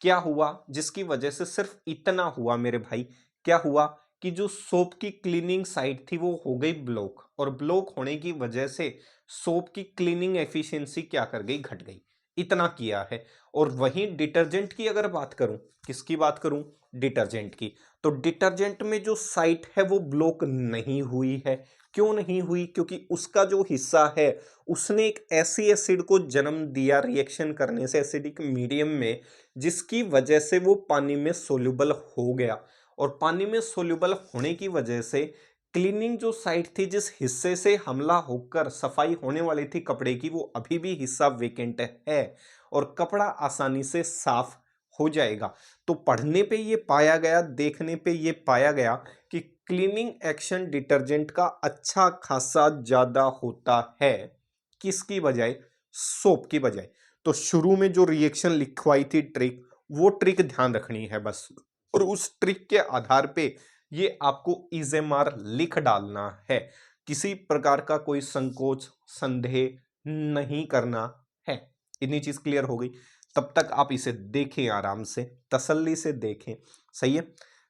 क्या हुआ, जिसकी वजह से सिर्फ इतना हुआ मेरे भाई, क्या हुआ कि जो सोप की क्लीनिंग साइड थी वो हो गई ब्लॉक, और ब्लॉक होने की वजह से सोप की क्लीनिंग एफिशिएंसी क्या कर गई, घट गई। इतना किया है। और वहीं डिटर्जेंट की अगर बात करूं, किसकी बात करूं, डिटर्जेंट की, तो डिटर्जेंट में जो साइट है वो ब्लॉक नहीं हुई है। क्यों नहीं हुई, क्योंकि उसका जो हिस्सा है उसने एक ऐसी एसिड को जन्म दिया रिएक्शन करने से एसिडिक मीडियम में, जिसकी वजह से वो पानी में सोल्यूबल हो गया। और पानी में सोल्यूबल होने की वजह से क्लीनिंग जो साइट थी, जिस हिस्से से हमला होकर सफाई होने वाली थी कपड़े की, वो अभी भी हिस्सा वेकेंट है और कपड़ा आसानी से साफ हो जाएगा। तो पढ़ने पे ये पाया गया, देखने पे ये पाया गया कि क्लीनिंग एक्शन डिटर्जेंट का अच्छा खासा ज्यादा होता है, किसकी बजाय, सोप की बजाय। तो शुरू में जो रिएक्शन लिखवाई थी ट्रिक, वो ट्रिक ध्यान रखनी है बस, और उस ट्रिक के आधार पे ये आपको इजेमार लिख डालना है। किसी प्रकार का कोई संकोच, संदेह नहीं करना है। इतनी चीज क्लियर हो गई। तब तक आप इसे देखें, आराम से तसल्ली से देखें, सही है।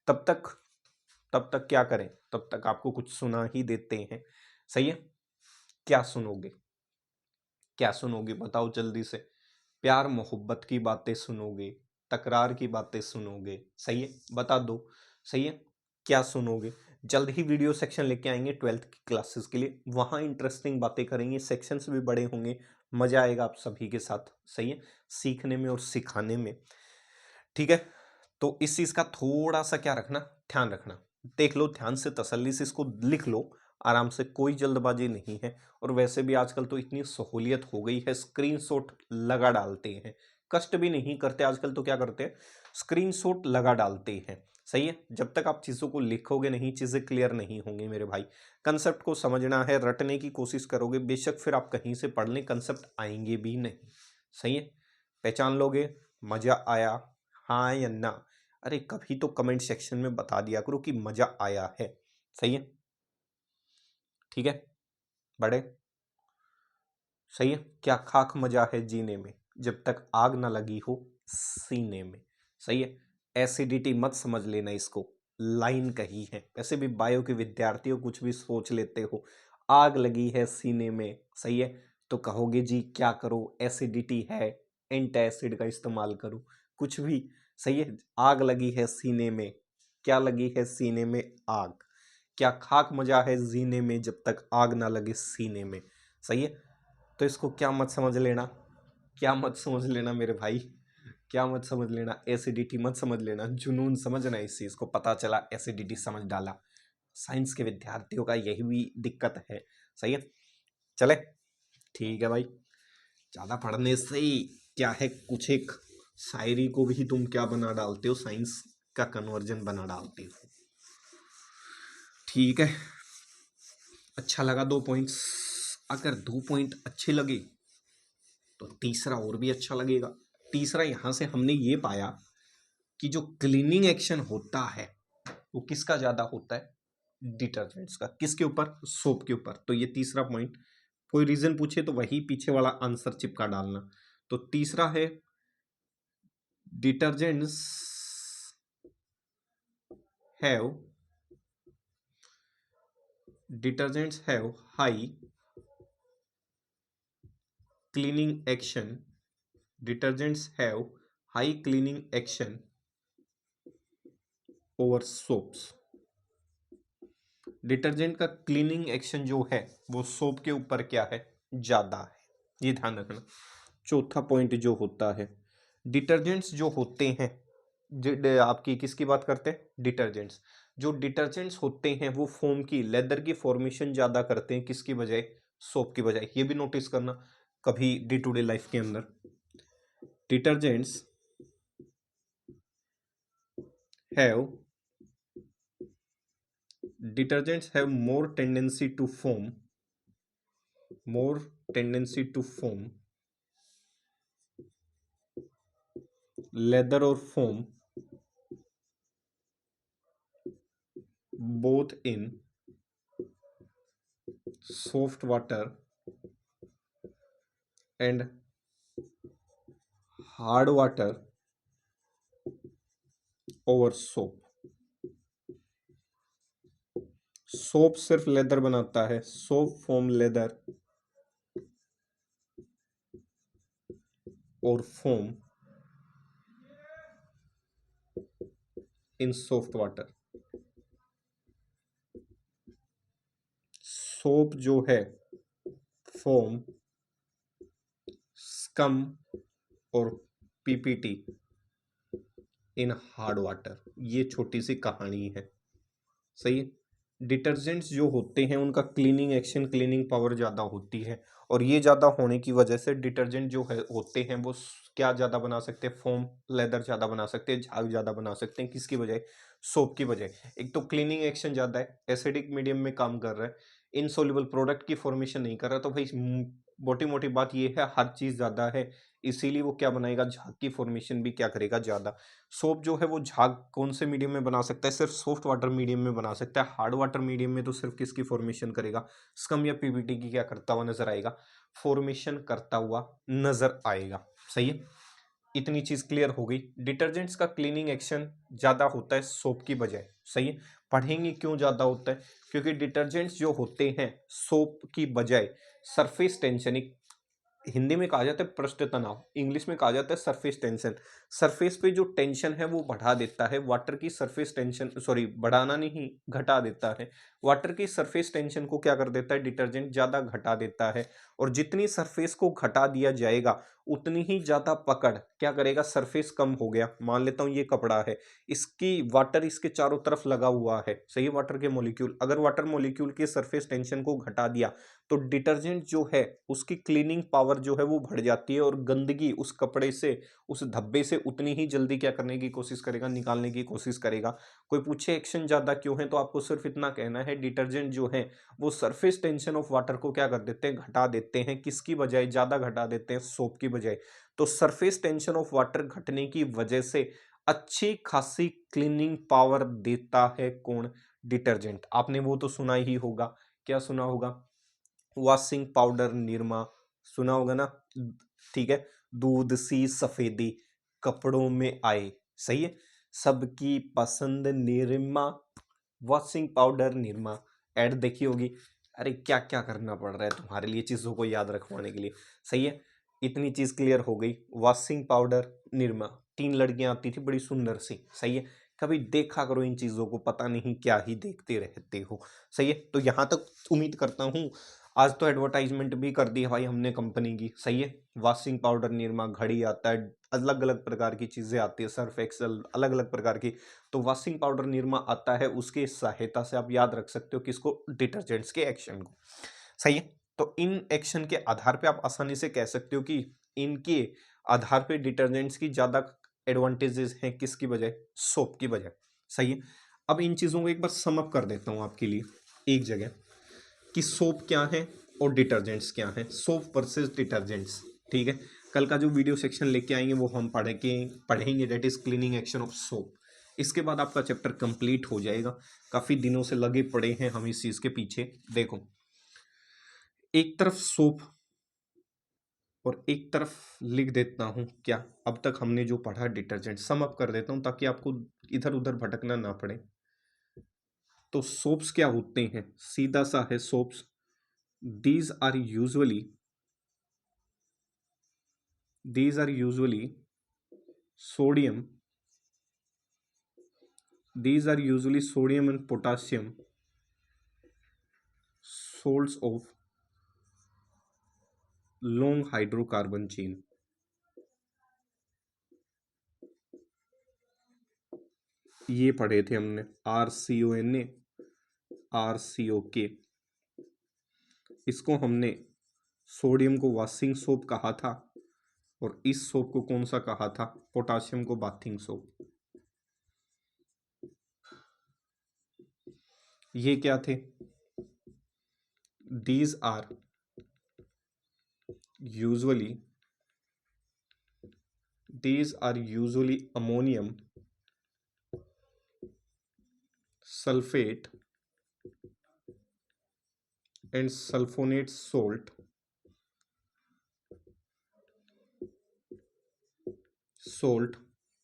तब तक क्या करें, तब तक आपको कुछ सुना ही देते हैं, सही है। क्या सुनोगे, क्या सुनोगे बताओ जल्दी से। प्यार मोहब्बत की बातें सुनोगे, तकरार की बातें सुनोगे, सही है, बता दो, सही है। क्या सुनोगे। जल्द ही वीडियो सेक्शन लेके आएंगे 12th की क्लासेस के लिए, वहां इंटरेस्टिंग बातें करेंगे, सेक्शंस भी बड़े होंगे, मजा आएगा आप सभी के साथ, सही है, सीखने में और सिखाने में, ठीक है। तो इस चीज का थोड़ा सा क्या रखना, ध्यान रखना, देख लो ध्यान से, तसल्ली से इसको लिख लो आराम से, कोई जल्दबाजी नहीं है। और वैसे भी आजकल तो इतनी सहूलियत हो गई है, स्क्रीनशॉट लगा डालते हैं, कष्ट भी नहीं करते आजकल, तो क्या करते हैं, स्क्रीनशॉट लगा डालते हैं, सही है। जब तक आप चीज़ों को लिखोगे नहीं, चीज़ें क्लियर नहीं होंगी मेरे भाई। कंसेप्ट को समझना है, रटने की कोशिश करोगे, बेशक फिर आप कहीं से पढ़ लें, कंसेप्ट आएंगे भी नहीं, सही है। पहचान लोगे, मजा आया, हाँ या ना। अरे कभी तो कमेंट सेक्शन में बता दिया करो कि मजा आया है, सही है, ठीक है बड़े, सही है। क्या खाक मजा है जीने में, जब तक आग ना लगी हो सीने में, सही है। एसिडिटी मत समझ लेना इसको, लाइन कही है। वैसे भी बायो के विद्यार्थियों कुछ भी सोच लेते हो, आग लगी है सीने में, सही है, तो कहोगे जी क्या करो, एसिडिटी है, एंटासिड का इस्तेमाल करो, कुछ भी, सही है। आग लगी है सीने में, क्या लगी है सीने में, आग। क्या खाक मजा है जीने में, जब तक आग ना लगे सीने में, सही है। तो इसको क्या मत समझ लेना, क्या मत समझ लेना मेरे भाई, क्या मत समझ लेना, एसिडिटी मत समझ लेना, जुनून समझना, इस चीज को पता चला एसिडिटी समझ डाला। साइंस के विद्यार्थियों का यही भी दिक्कत है, सही है। चले, ठीक है भाई, ज्यादा पढ़ने से ही क्या है, कुछ एक शायरी को भी तुम क्या बना डालते हो, साइंस का कन्वर्जन बना डालते हो, ठीक है। अच्छा लगा 2 पॉइंट्स, अगर 2 पॉइंट अच्छे लगे तो तीसरा और भी अच्छा लगेगा। तीसरा यहां से हमने ये पाया कि जो क्लीनिंग एक्शन होता है वो किसका ज्यादा होता है, डिटर्जेंट्स का। किसके ऊपर, सोप के ऊपर। तो ये तीसरा पॉइंट, कोई रीजन पूछे तो वही पीछे वाला आंसर चिपका डालना। तो तीसरा है detergents have high cleaning action, detergents have high cleaning action over soaps. Detergent का क्लीनिंग एक्शन जो है वो सोप के ऊपर क्या है, ज्यादा है, ये ध्यान रखना। चौथा पॉइंट जो होता है, डिटर्जेंट्स जो होते हैं, आपकी किसकी बात करते हैं, डिटर्जेंट्स। जो डिटर्जेंट्स होते हैं वो फोम की, लेदर की फॉर्मेशन ज्यादा करते हैं, किसकी बजाय, सोप की बजाय। ये भी नोटिस करना कभी डे टू डे लाइफ के अंदर। Detergents have detergents have more tendency to form leather or foam both in soft water and hard water over soap। Soap सिर्फ लेदर बनाता है, सोप फोम लेदर और फोम इन soft water. Soap जो है, foam, scum और PPT in hard water. ये छोटी सी कहानी है, सही है। डिटर्जेंट्स जो होते हैं उनका क्लीनिंग एक्शन, क्लीनिंग पावर ज़्यादा होती है, और ये ज़्यादा होने की वजह से डिटर्जेंट जो है होते हैं वो क्या ज़्यादा बना सकते हैं, फोम लेदर ज़्यादा बना सकते हैं, झाग ज़्यादा बना सकते हैं, किसकी बजाय, सोप की बजाय। एक तो क्लीनिंग एक्शन ज़्यादा है, एसिडिक मीडियम में काम कर रहा है, इनसोल्युबल प्रोडक्ट की फॉर्मेशन नहीं कर रहा, तो भाई मोटी मोटी बात ये है, हर चीज़ ज़्यादा है, इसीलिए वो क्या बनाएगा, झाग की फॉर्मेशन भी क्या करेगा, ज़्यादा। सोप जो है वो झाग कौन से मीडियम में बना सकता है, सिर्फ सॉफ्ट वाटर मीडियम में बना सकता है। हार्ड वाटर मीडियम में तो सिर्फ किसकी फॉर्मेशन करेगा, स्कम या पीवीटी की क्या करता हुआ नजर आएगा, फॉर्मेशन करता हुआ नजर आएगा। सही है, इतनी चीज क्लियर हो गई। डिटर्जेंट्स का क्लीनिंग एक्शन ज्यादा होता है सोप की बजाय। सही है, पढ़ेंगे क्यों ज्यादा होता है, क्योंकि डिटर्जेंट्स जो होते हैं सोप की बजाय सरफेस टेंशन, हिंदी में कहा जाता है पृष्ठ तनाव, इंग्लिश में कहा जाता है सरफेस टेंशन। सरफेस पे जो टेंशन है वो बढ़ा देता है, वाटर की सरफेस टेंशन, सॉरी बढ़ाना नहीं घटा देता है, वाटर की सरफेस टेंशन को क्या कर देता है, डिटर्जेंट ज्यादा घटा देता है। और जितनी सरफेस को घटा दिया जाएगा उतनी ही ज्यादा पकड़ क्या करेगा, सरफेस कम हो गया। मान लेता हूं ये कपड़ा है, इसकी वाटर इसके चारों तरफ लगा हुआ है, सही, वाटर के मॉलिक्यूल, अगर वाटर मॉलिक्यूल के सरफेस टेंशन को घटा दिया तो डिटर्जेंट जो है उसकी क्लीनिंग पावर जो है वो बढ़ जाती है, और गंदगी उस कपड़े से, उस धब्बे से उतनी ही जल्दी क्या करने की कोशिश करेगा, निकालने की कोशिश करेगा। कोई पूछे एक्शन ज्यादा क्यों है, तो आपको सिर्फ इतना कहना है, डिटर्जेंट जो है वो सरफेस टेंशन ऑफ वाटर को क्या कर देते हैं, घटा देते हैं। किसकी बजाय, ज्यादा घटा देते हैं, सोप की बजाय। तो सरफेस टेंशन ऑफ वाटर घटने की वजह से अच्छी खासी क्लीनिंग पावर देता है कौन, डिटर्जेंट। आपने वो तो सुना ही होगा, क्या सुना होगा, वॉशिंग पाउडर निरमा, सुना होगा ना, ठीक है। दूध सी सफेदी कपड़ों में आए, सही है, सबकी पसंद Nirma, washing powder Nirma, add देखी होगी। अरे क्या क्या करना पड़ रहा है तुम्हारे लिए चीज़ों को याद रखवाने के लिए। सही है, इतनी चीज़ क्लियर हो गई। वॉशिंग पाउडर निरमा, 3 लड़कियां आती थी बड़ी सुंदर सी, सही है। कभी देखा करो इन चीज़ों को, पता नहीं क्या ही देखते रहते हो। सही है, तो यहाँ तक उम्मीद करता हूँ आज तो एडवर्टाइजमेंट भी कर दी है भाई हमने कंपनी की। सही है, वॉशिंग पाउडर निरमा, घड़ी आता है, अलग अलग प्रकार की चीज़ें आती है, सर्फ एक्सेल, अलग अलग प्रकार की। तो वॉशिंग पाउडर निरमा आता है, उसके सहायता से आप याद रख सकते हो किसको, डिटर्जेंट्स के एक्शन को। सही है, तो इन एक्शन के आधार पे आप आसानी से कह सकते हो कि इनके आधार पे डिटर्जेंट्स की ज़्यादा एडवांटेजेस हैं किसकी बजाय, सोप की बजाय। सही है, अब इन चीज़ों को एक बार सम अप कर देता हूँ आपके लिए एक जगह, कि सोप क्या है और डिटर्जेंट्स क्या हैं, सोप वर्सेस डिटर्जेंट्स। ठीक है, कल का जो वीडियो सेक्शन लेके आएंगे वो हम पढ़ेंगे, that is cleaning action of soap. इसके बाद आपका चैप्टर कंप्लीट हो जाएगा। काफ़ी दिनों से लगे पड़े हैं हम इस चीज़ के पीछे। देखो, एक तरफ सोप और एक तरफ लिख देता हूँ क्या, अब तक हमने जो पढ़ा डिटर्जेंट, सम अप कर देता हूँ ताकि आपको इधर उधर भटकना ना पड़े। तो सोप्स क्या होते हैं, सीधा सा है soaps, these are usually these are usually sodium these are usually sodium and potassium salts of long hydrocarbon chain। ये पढ़े थे हमने, RCONA RCOK। इसको हमने सोडियम को वॉशिंग सोप कहा था, और इस सोप को कौन सा कहा था, पोटाशियम को बाथिंग सोप। ये क्या थे, these are usually ammonium sulfate and sulfonate salt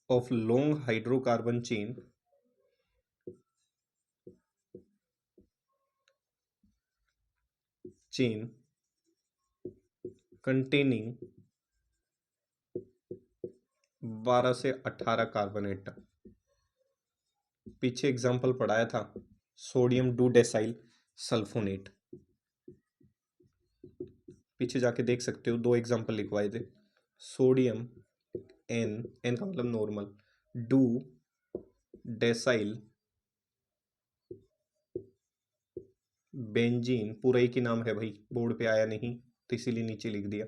of long hydrocarbon chain containing 12 से 18 कार्बन एटम। पीछे एग्जाम्पल पढ़ाया था, सोडियम डू डेसाइल सल्फोनेट, पीछे जाके देख सकते हो, 2 एग्जाम्पल लिखवाए थे। सोडियम एन, एन का मतलब नॉर्मल, डू डेसाइल बेंजीन, पूरा ही की नाम है भाई, बोर्ड पे आया नहीं तो इसीलिए नीचे लिख दिया,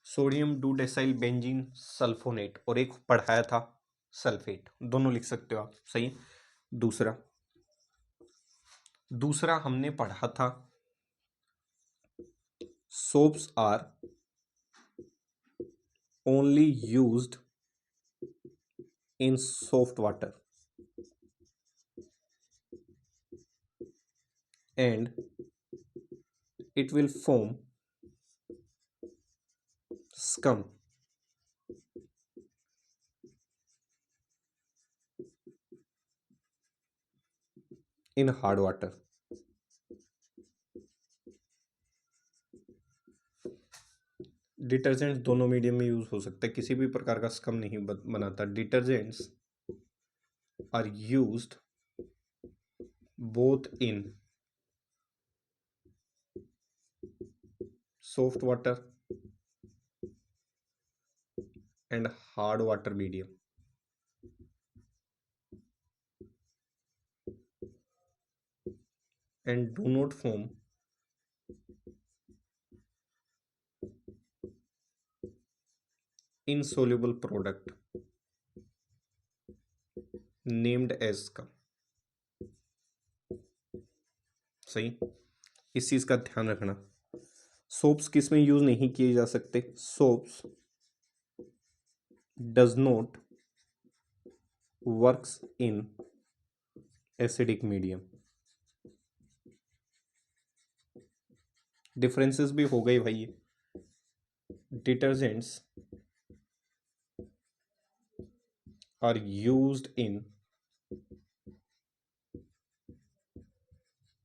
sodium do decyl benzene sulphonate, और एक पढ़ाया था सल्फेट, दोनों लिख सकते हो आप। सही। दूसरा दूसरा हमने पढ़ा था, soaps are only used in soft water and it will form scum in hard water. Detergents दोनों मीडियम में यूज हो सकता है, किसी भी प्रकार का स्कम नहीं बनाता. Detergents are used both in soft water and hard water medium. And do not form insoluble product named as scum. सही, इस चीज का ध्यान रखना. सोप्स किस में यूज नहीं किए जा सकते? Soaps does not works in acidic medium. Differences भी हो गए भाई. Detergents are used in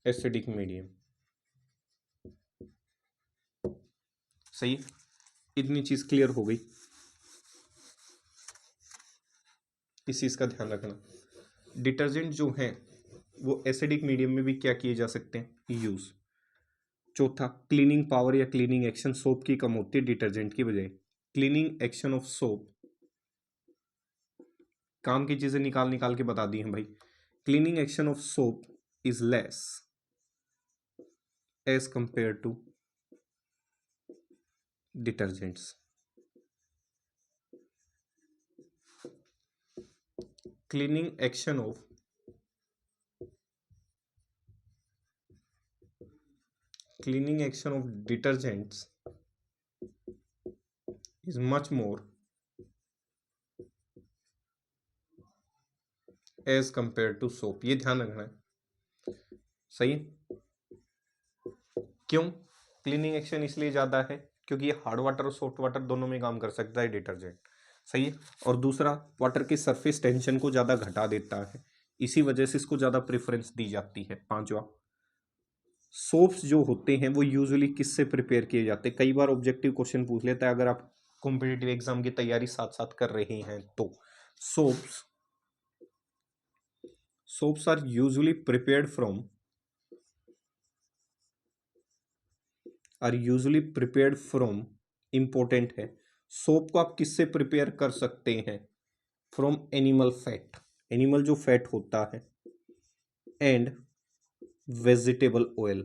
acidic medium. सही, इतनी चीज क्लियर हो गई. इस चीज का ध्यान रखना. डिटर्जेंट जो है वो एसिडिक मीडियम में भी क्या किए जा सकते हैं? यूज. चौथा, क्लीनिंग पावर या क्लीनिंग एक्शन सोप की कम होती है डिटर्जेंट की बजाय. क्लीनिंग एक्शन ऑफ सोप, काम की चीजें निकाल निकाल के बता दी हैं भाई. Cleaning action of soap is less as compare to detergents. Cleaning action of detergents is much more as compared to soap. ये ध्यान रखना है. सही. क्यों क्लीनिंग एक्शन इसलिए ज्यादा है? क्योंकि ये हार्ड वाटर और सॉफ्ट वाटर दोनों में काम कर सकता है डिटर्जेंट. सही है. और दूसरा, वाटर के सरफेस टेंशन को ज्यादा घटा देता है, इसी वजह से इसको ज्यादा प्रेफरेंस दी जाती है. पांचवा, सोप्स जो होते हैं वो यूजुअली किससे प्रिपेयर किए जाते हैं? कई बार ऑब्जेक्टिव क्वेश्चन पूछ लेता है अगर आप कॉम्पिटिटिव एग्जाम की तैयारी साथ साथ कर रहे हैं तो. Soaps are usually prepared from important है. सोप को आप किससे प्रिपेयर कर सकते हैं? फ्रॉम एनिमल फैट, एनिमल जो फैट होता है, एंड वेजिटेबल ऑयल.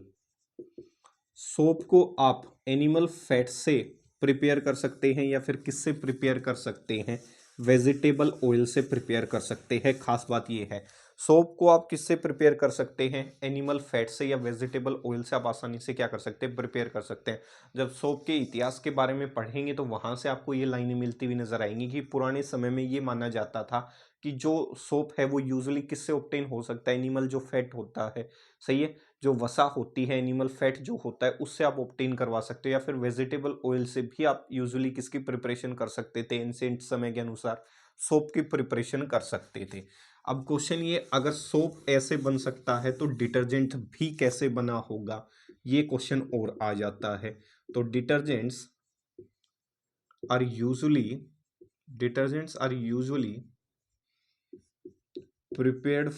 सोप को आप एनिमल फैट से प्रिपेयर कर सकते हैं या फिर किससे प्रिपेयर कर सकते हैं? वेजिटेबल ऑयल से प्रिपेयर कर सकते हैं. खास बात ये है, सोप को आप किससे प्रिपेयर कर सकते हैं? एनिमल फैट से या वेजिटेबल ऑयल से आप आसानी से क्या कर सकते हैं? प्रिपेयर कर सकते हैं. जब सोप के इतिहास के बारे में पढ़ेंगे तो वहां से आपको ये लाइनें मिलती हुई नजर आएंगी कि पुराने समय में ये माना जाता था कि जो सोप है वो यूजुअली किससे ऑब्टेन हो सकता है? एनिमल जो फैट होता है, सही है, जो वसा होती है, एनिमल फैट जो होता है, उससे आप ऑब्टेन करवा सकते हो. या फिर वेजिटेबल ऑयल से भी आप यूजुअली किसकी प्रिपरेशन कर सकते थे? एंशिएंट समय के अनुसार सोप की प्रिपरेशन कर सकते थे. अब क्वेश्चन ये, अगर सोप ऐसे बन सकता है तो डिटर्जेंट भी कैसे बना होगा? ये क्वेश्चन और आ जाता है. तो detergents are usually prepared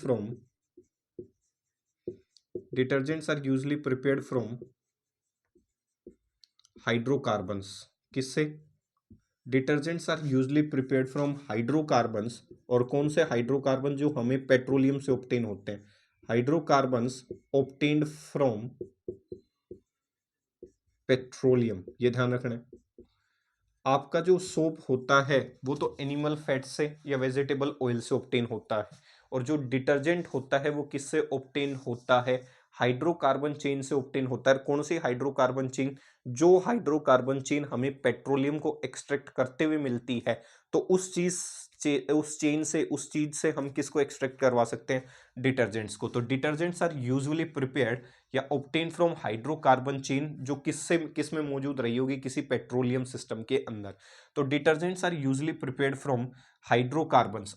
from hydrocarbons. किससे? Detergents are usually prepared from hydrocarbons. और कौन से हाइड्रोकार्बन? जो हमें पेट्रोलियम से ऑब्टेन होते हैं. Hydrocarbons obtained from petroleum. ये ध्यान रखना है. आपका जो सोप होता है वो तो एनिमल फैट से या वेजिटेबल ऑयल से ऑब्टेन होता है, और जो डिटर्जेंट होता है वो किससे ऑब्टेन होता है? हाइड्रोकार्बन चेन से ऑब्टेन होता है। कौन सी हाइड्रोकार्बन चेन? जो हाइड्रोकार्बन चेन हमें पेट्रोलियम को एक्सट्रैक्ट करते हुए मिलती है, तो उस चेन से, उस चीज से हम किसको एक्सट्रैक्ट करवा सकते हैं? डिटर्जेंट्स को। तो डिटर्जेंट्स आर यूजुअली प्रिपेयर्ड या ऑब्टेन फ्रॉम हाइड्रोकार्बन चेन, जो किस में मौजूद रही होगी? किसी पेट्रोलियम सिस्टम के अंदर। तो detergents are usually prepared from hydrocarbons,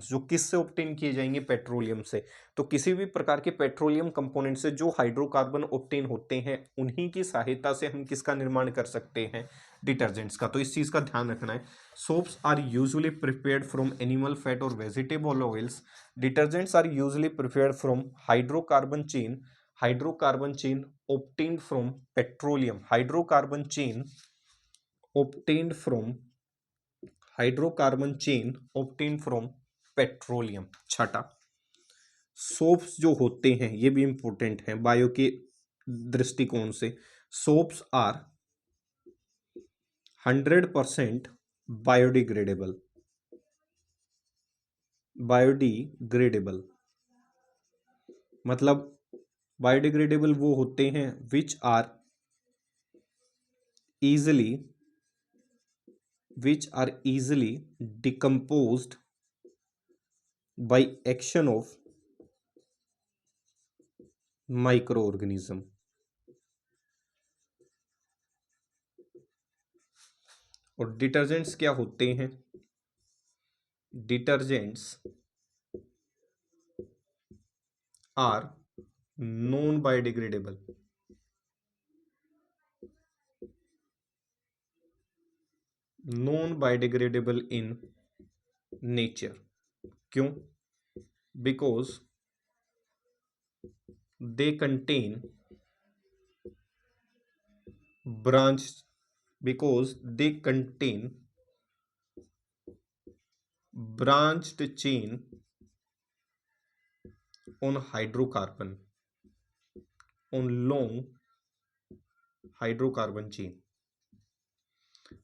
जो किससे ऑब्टेन किए जाएंगे? पेट्रोलियम से। तो किसी भी प्रकार के पेट्रोलियम कंपोनेंट से जो हाइड्रोकार्बन ऑब्टेन होते हैं, उन्हीं की सहायता से हम किसका निर्माण कर सकते हैं? डिटर्जेंट्स का। तो इस चीज का ध्यान रखना है। Soaps are usually prepared from animal fat और vegetable oils. Detergents are usually prepared from hydrocarbon chain obtained from petroleum, hydrocarbon chain obtained from petroleum. छठा, सोप्स जो होते हैं, ये भी इंपॉर्टेंट है बायो के दृष्टिकोण से। सोप्स आर 100% बायोडिग्रेडेबल मतलब बायोडिग्रेडेबल वो होते हैं which are easily decomposed by action of microorganism। और डिटर्जेंट्स क्या होते हैं? Detergents are non biodegradable in nature. क्यों? Because they contain branched chain on long hydrocarbon chain.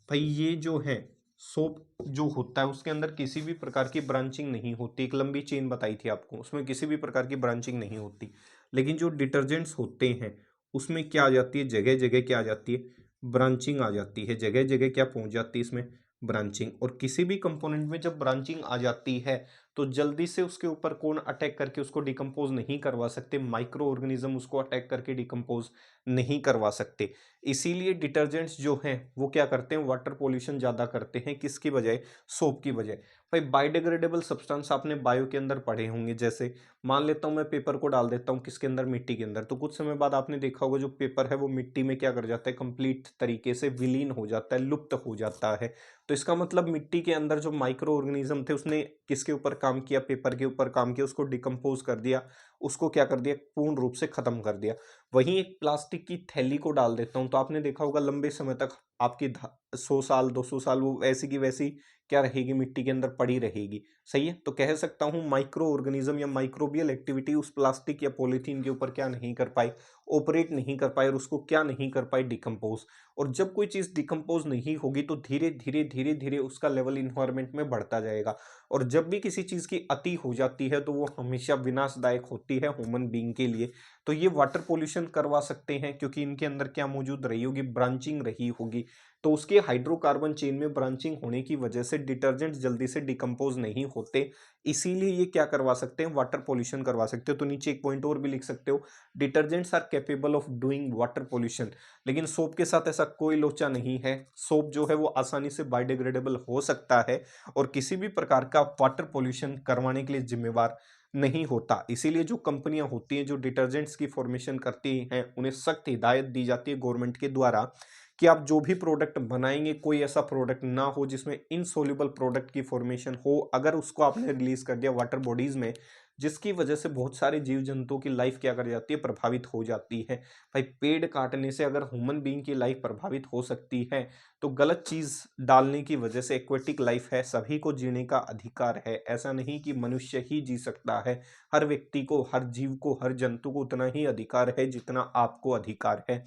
भाई ये जो है सोप जो होता है, उसके अंदर किसी भी प्रकार की ब्रांचिंग नहीं होती। एक लंबी चेन बताई थी आपको, उसमें किसी भी प्रकार की ब्रांचिंग नहीं होती। लेकिन जो डिटर्जेंट्स होते हैं, उसमें क्या आ जाती है? जगह जगह क्या आ जाती है? ब्रांचिंग आ जाती है। जगह जगह क्या पहुंच जाती है इसमें? ब्रांचिंग। और किसी भी कंपोनेंट में जब ब्रांचिंग आ जाती है, तो जल्दी से उसके ऊपर कौन अटैक करके उसको डिकम्पोज नहीं करवा सकते? माइक्रो ऑर्गेनिज्म उसको अटैक करके डिकम्पोज नहीं करवा सकते। इसीलिए डिटर्जेंट्स जो हैं वो क्या करते हैं? वाटर पॉल्यूशन ज़्यादा करते हैं। किसकी बजाय? सोप की बजाय। भाई बायोडिग्रेडेबल सब्सटेंस आपने बायो के अंदर पढ़े होंगे। जैसे मान लेता हूँ मैं पेपर को डाल देता हूँ किसके अंदर? मिट्टी के अंदर। तो कुछ समय बाद आपने देखा होगा जो पेपर है वो मिट्टी में क्या कर जाता है? कंप्लीट तरीके से विलीन हो जाता है, लुप्त हो जाता है। तो इसका मतलब मिट्टी के अंदर जो माइक्रो ऑर्गेनिज्म थे, उसने किसके ऊपर काम किया? पेपर के ऊपर काम किया, उसको डिकम्पोज कर दिया, उसको क्या कर दिया? पूर्ण रूप से खत्म कर दिया। वहीं एक प्लास्टिक की थैली को डाल देता हूं, तो आपने देखा होगा लंबे समय तक आपकी 100 साल 200 साल वो वैसी की वैसी क्या रहेगी? मिट्टी के अंदर पड़ी रहेगी। सही है। तो कह सकता हूं माइक्रो ऑर्गेनिज्म या माइक्रोबियल एक्टिविटी उस प्लास्टिक या पॉलीथीन के ऊपर क्या नहीं कर पाई? ऑपरेट नहीं कर पाई, और उसको क्या नहीं कर पाई? डिकम्पोज। और जब कोई चीज डिकम्पोज नहीं होगी, तो धीरे धीरे धीरे धीरे उसका लेवल इन्वायरमेंट में बढ़ता जाएगा। और जब भी किसी चीज की अति हो जाती है, तो वो हमेशा विनाशदायक होती है ह्यूमन बीइंग के लिए। तो ये वाटर पोल्यूशन करवा सकते हैं, क्योंकि इनके अंदर क्या मौजूद रही होगी? ब्रांचिंग रही होगी। तो उसके हाइड्रोकार्बन चेन में ब्रांचिंग होने की वजह से डिटर्जेंट्स जल्दी से डिकम्पोज नहीं होते। इसीलिए ये क्या करवा सकते हैं? वाटर पोल्यूशन करवा सकते हो। तो नीचे एक पॉइंट और भी लिख सकते हो, detergents are capable of doing water pollution. लेकिन सोप के साथ ऐसा कोई लोचा नहीं है। सोप जो है वो आसानी से बायोडिग्रेडेबल हो सकता है, और किसी भी प्रकार का वाटर पोल्यूशन करवाने के लिए जिम्मेवार नहीं होता। इसीलिए जो कंपनियां होती हैं जो डिटर्जेंट्स की फॉर्मेशन करती हैं, उन्हें सख्त हिदायत दी जाती है गवर्नमेंट के द्वारा कि आप जो भी प्रोडक्ट बनाएंगे, कोई ऐसा प्रोडक्ट ना हो जिसमें इनसोल्यूबल प्रोडक्ट की फॉर्मेशन हो। अगर उसको आपने रिलीज कर दिया वाटर बॉडीज में, जिसकी वजह से बहुत सारे जीव जंतुओं की लाइफ क्या कर जाती है? प्रभावित हो जाती है। भाई पेड़ काटने से अगर ह्यूमन बीइंग की लाइफ प्रभावित हो सकती है, तो गलत चीज डालने की वजह से एक्वेटिक लाइफ है, सभी को जीने का अधिकार है। ऐसा नहीं कि मनुष्य ही जी सकता है। हर व्यक्ति को, हर जीव को, हर जंतु को उतना ही अधिकार है जितना आपको अधिकार है।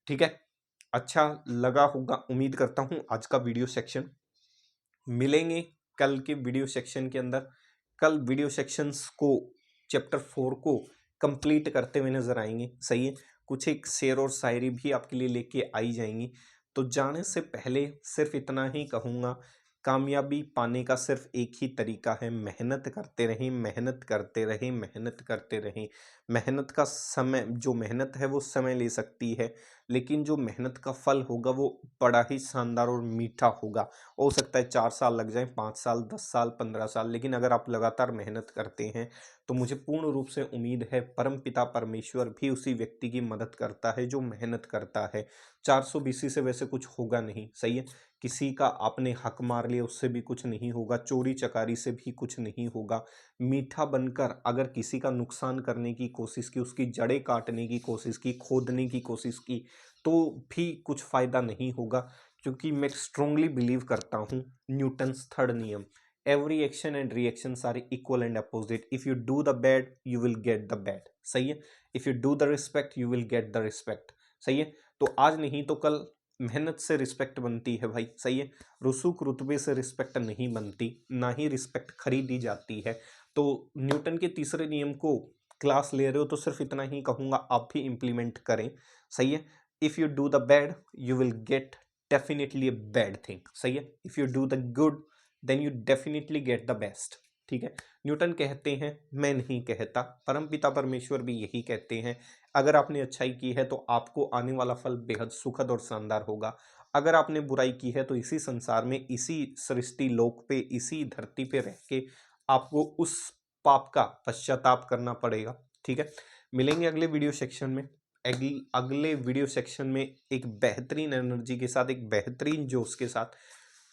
ठीक है। अच्छा लगा होगा, उम्मीद करता हूं आज का वीडियो सेक्शन। मिलेंगे कल के वीडियो सेक्शन के अंदर। कल वीडियो सेक्शंस को चैप्टर 4 को कंप्लीट करते हुए नजर आएंगे। सही है, कुछ एक शेर और शायरी भी आपके लिए लेके आई जाएंगी। तो जाने से पहले सिर्फ इतना ही कहूँगा, कामयाबी पाने का सिर्फ एक ही तरीका है, मेहनत करते रहें, मेहनत करते रहें, मेहनत करते रहें। मेहनत का समय, जो मेहनत है वो समय ले सकती है, लेकिन जो मेहनत का फल होगा वो बड़ा ही शानदार और मीठा होगा। हो सकता है 4 साल लग जाए, 5 साल, 10 साल, 15 साल, लेकिन अगर आप लगातार मेहनत करते हैं तो मुझे पूर्ण रूप से उम्मीद है परमपिता परमेश्वर भी उसी व्यक्ति की मदद करता है जो मेहनत करता है। 420 से वैसे कुछ होगा नहीं। सही है, किसी का आपने हक मार लिया उससे भी कुछ नहीं होगा, चोरी चकारी से भी कुछ नहीं होगा। मीठा बनकर अगर किसी का नुकसान करने की कोशिश की, उसकी जड़ें काटने की कोशिश की, खोदने की कोशिश की, तो भी कुछ फायदा नहीं होगा। क्योंकि मैं स्ट्रांगली बिलीव करता हूँ न्यूटन्स थर्ड नियम, every action and reactions are equal and opposite. If you do the bad you will get the bad. सही है, if you do the respect you will get the respect. सही है, तो आज नहीं तो कल मेहनत से रिस्पेक्ट बनती है भाई। सही है, रुसूख रुतबे से रिस्पेक्ट नहीं बनती, ना ही रिस्पेक्ट खरीदी जाती है। तो न्यूटन के तीसरे नियम को क्लास ले रहे हो तो सिर्फ इतना ही कहूँगा, आप भी इम्प्लीमेंट करें। सही है, if you do the bad you will get definitely a bad thing. सही है, if you do the good then you definitely get the best. ठीक है, न्यूटन कहते हैं, मैं नहीं कहता, परमपिता परमेश्वर भी यही कहते हैं। अगर आपने अच्छाई की है तो आपको आने वाला फल बेहद सुखद और शानदार होगा। अगर आपने बुराई की है तो इसी संसार में, इसी सृष्टि लोक पे, इसी धरती पे रह के आपको उस पाप का पश्चाताप करना पड़ेगा। ठीक है, मिलेंगे अगले वीडियो सेक्शन में। अगले वीडियो सेक्शन में एक बेहतरीन एनर्जी के साथ, एक बेहतरीन जोश के साथ।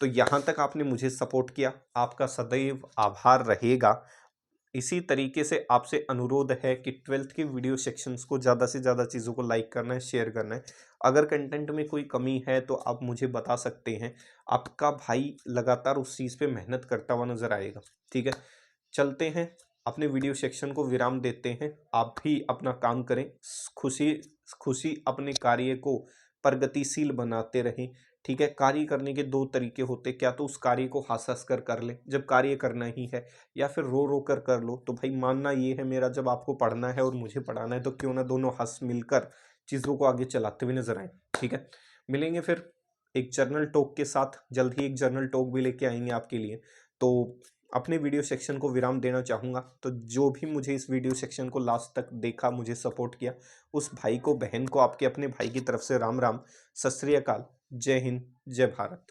तो यहाँ तक आपने मुझे सपोर्ट किया, आपका सदैव आभार रहेगा। इसी तरीके से आपसे अनुरोध है कि 12th के वीडियो सेक्शंस को ज़्यादा से ज़्यादा चीज़ों को लाइक करना है, शेयर करना है। अगर कंटेंट में कोई कमी है तो आप मुझे बता सकते हैं, आपका भाई लगातार उस चीज़ पे मेहनत करता हुआ नजर आएगा। ठीक है, चलते हैं, अपने वीडियो सेक्शन को विराम देते हैं। आप भी अपना काम करें, खुशी खुशी अपने कार्य को प्रगतिशील बनाते रहें। ठीक है, कार्य करने के 2 तरीके होते, क्या तो उस कार्य को हंस हंस कर ले जब कार्य करना ही है, या फिर रो रो कर लो। तो भाई मानना ये है मेरा, जब आपको पढ़ना है और मुझे पढ़ाना है तो क्यों ना दोनों हंस मिलकर चीज़ों को आगे चलाते हुए नजर आए। ठीक है, मिलेंगे फिर एक जर्नल टॉक के साथ, जल्द ही एक जर्नल टॉक भी लेके आएंगे आपके लिए। तो अपने वीडियो सेक्शन को विराम देना चाहूँगा। तो जो भी मुझे इस वीडियो सेक्शन को लास्ट तक देखा, मुझे सपोर्ट किया, उस भाई को, बहन को, आपके अपने भाई की तरफ से राम राम, सत श्री अकाल, जय हिंद, जय भारत।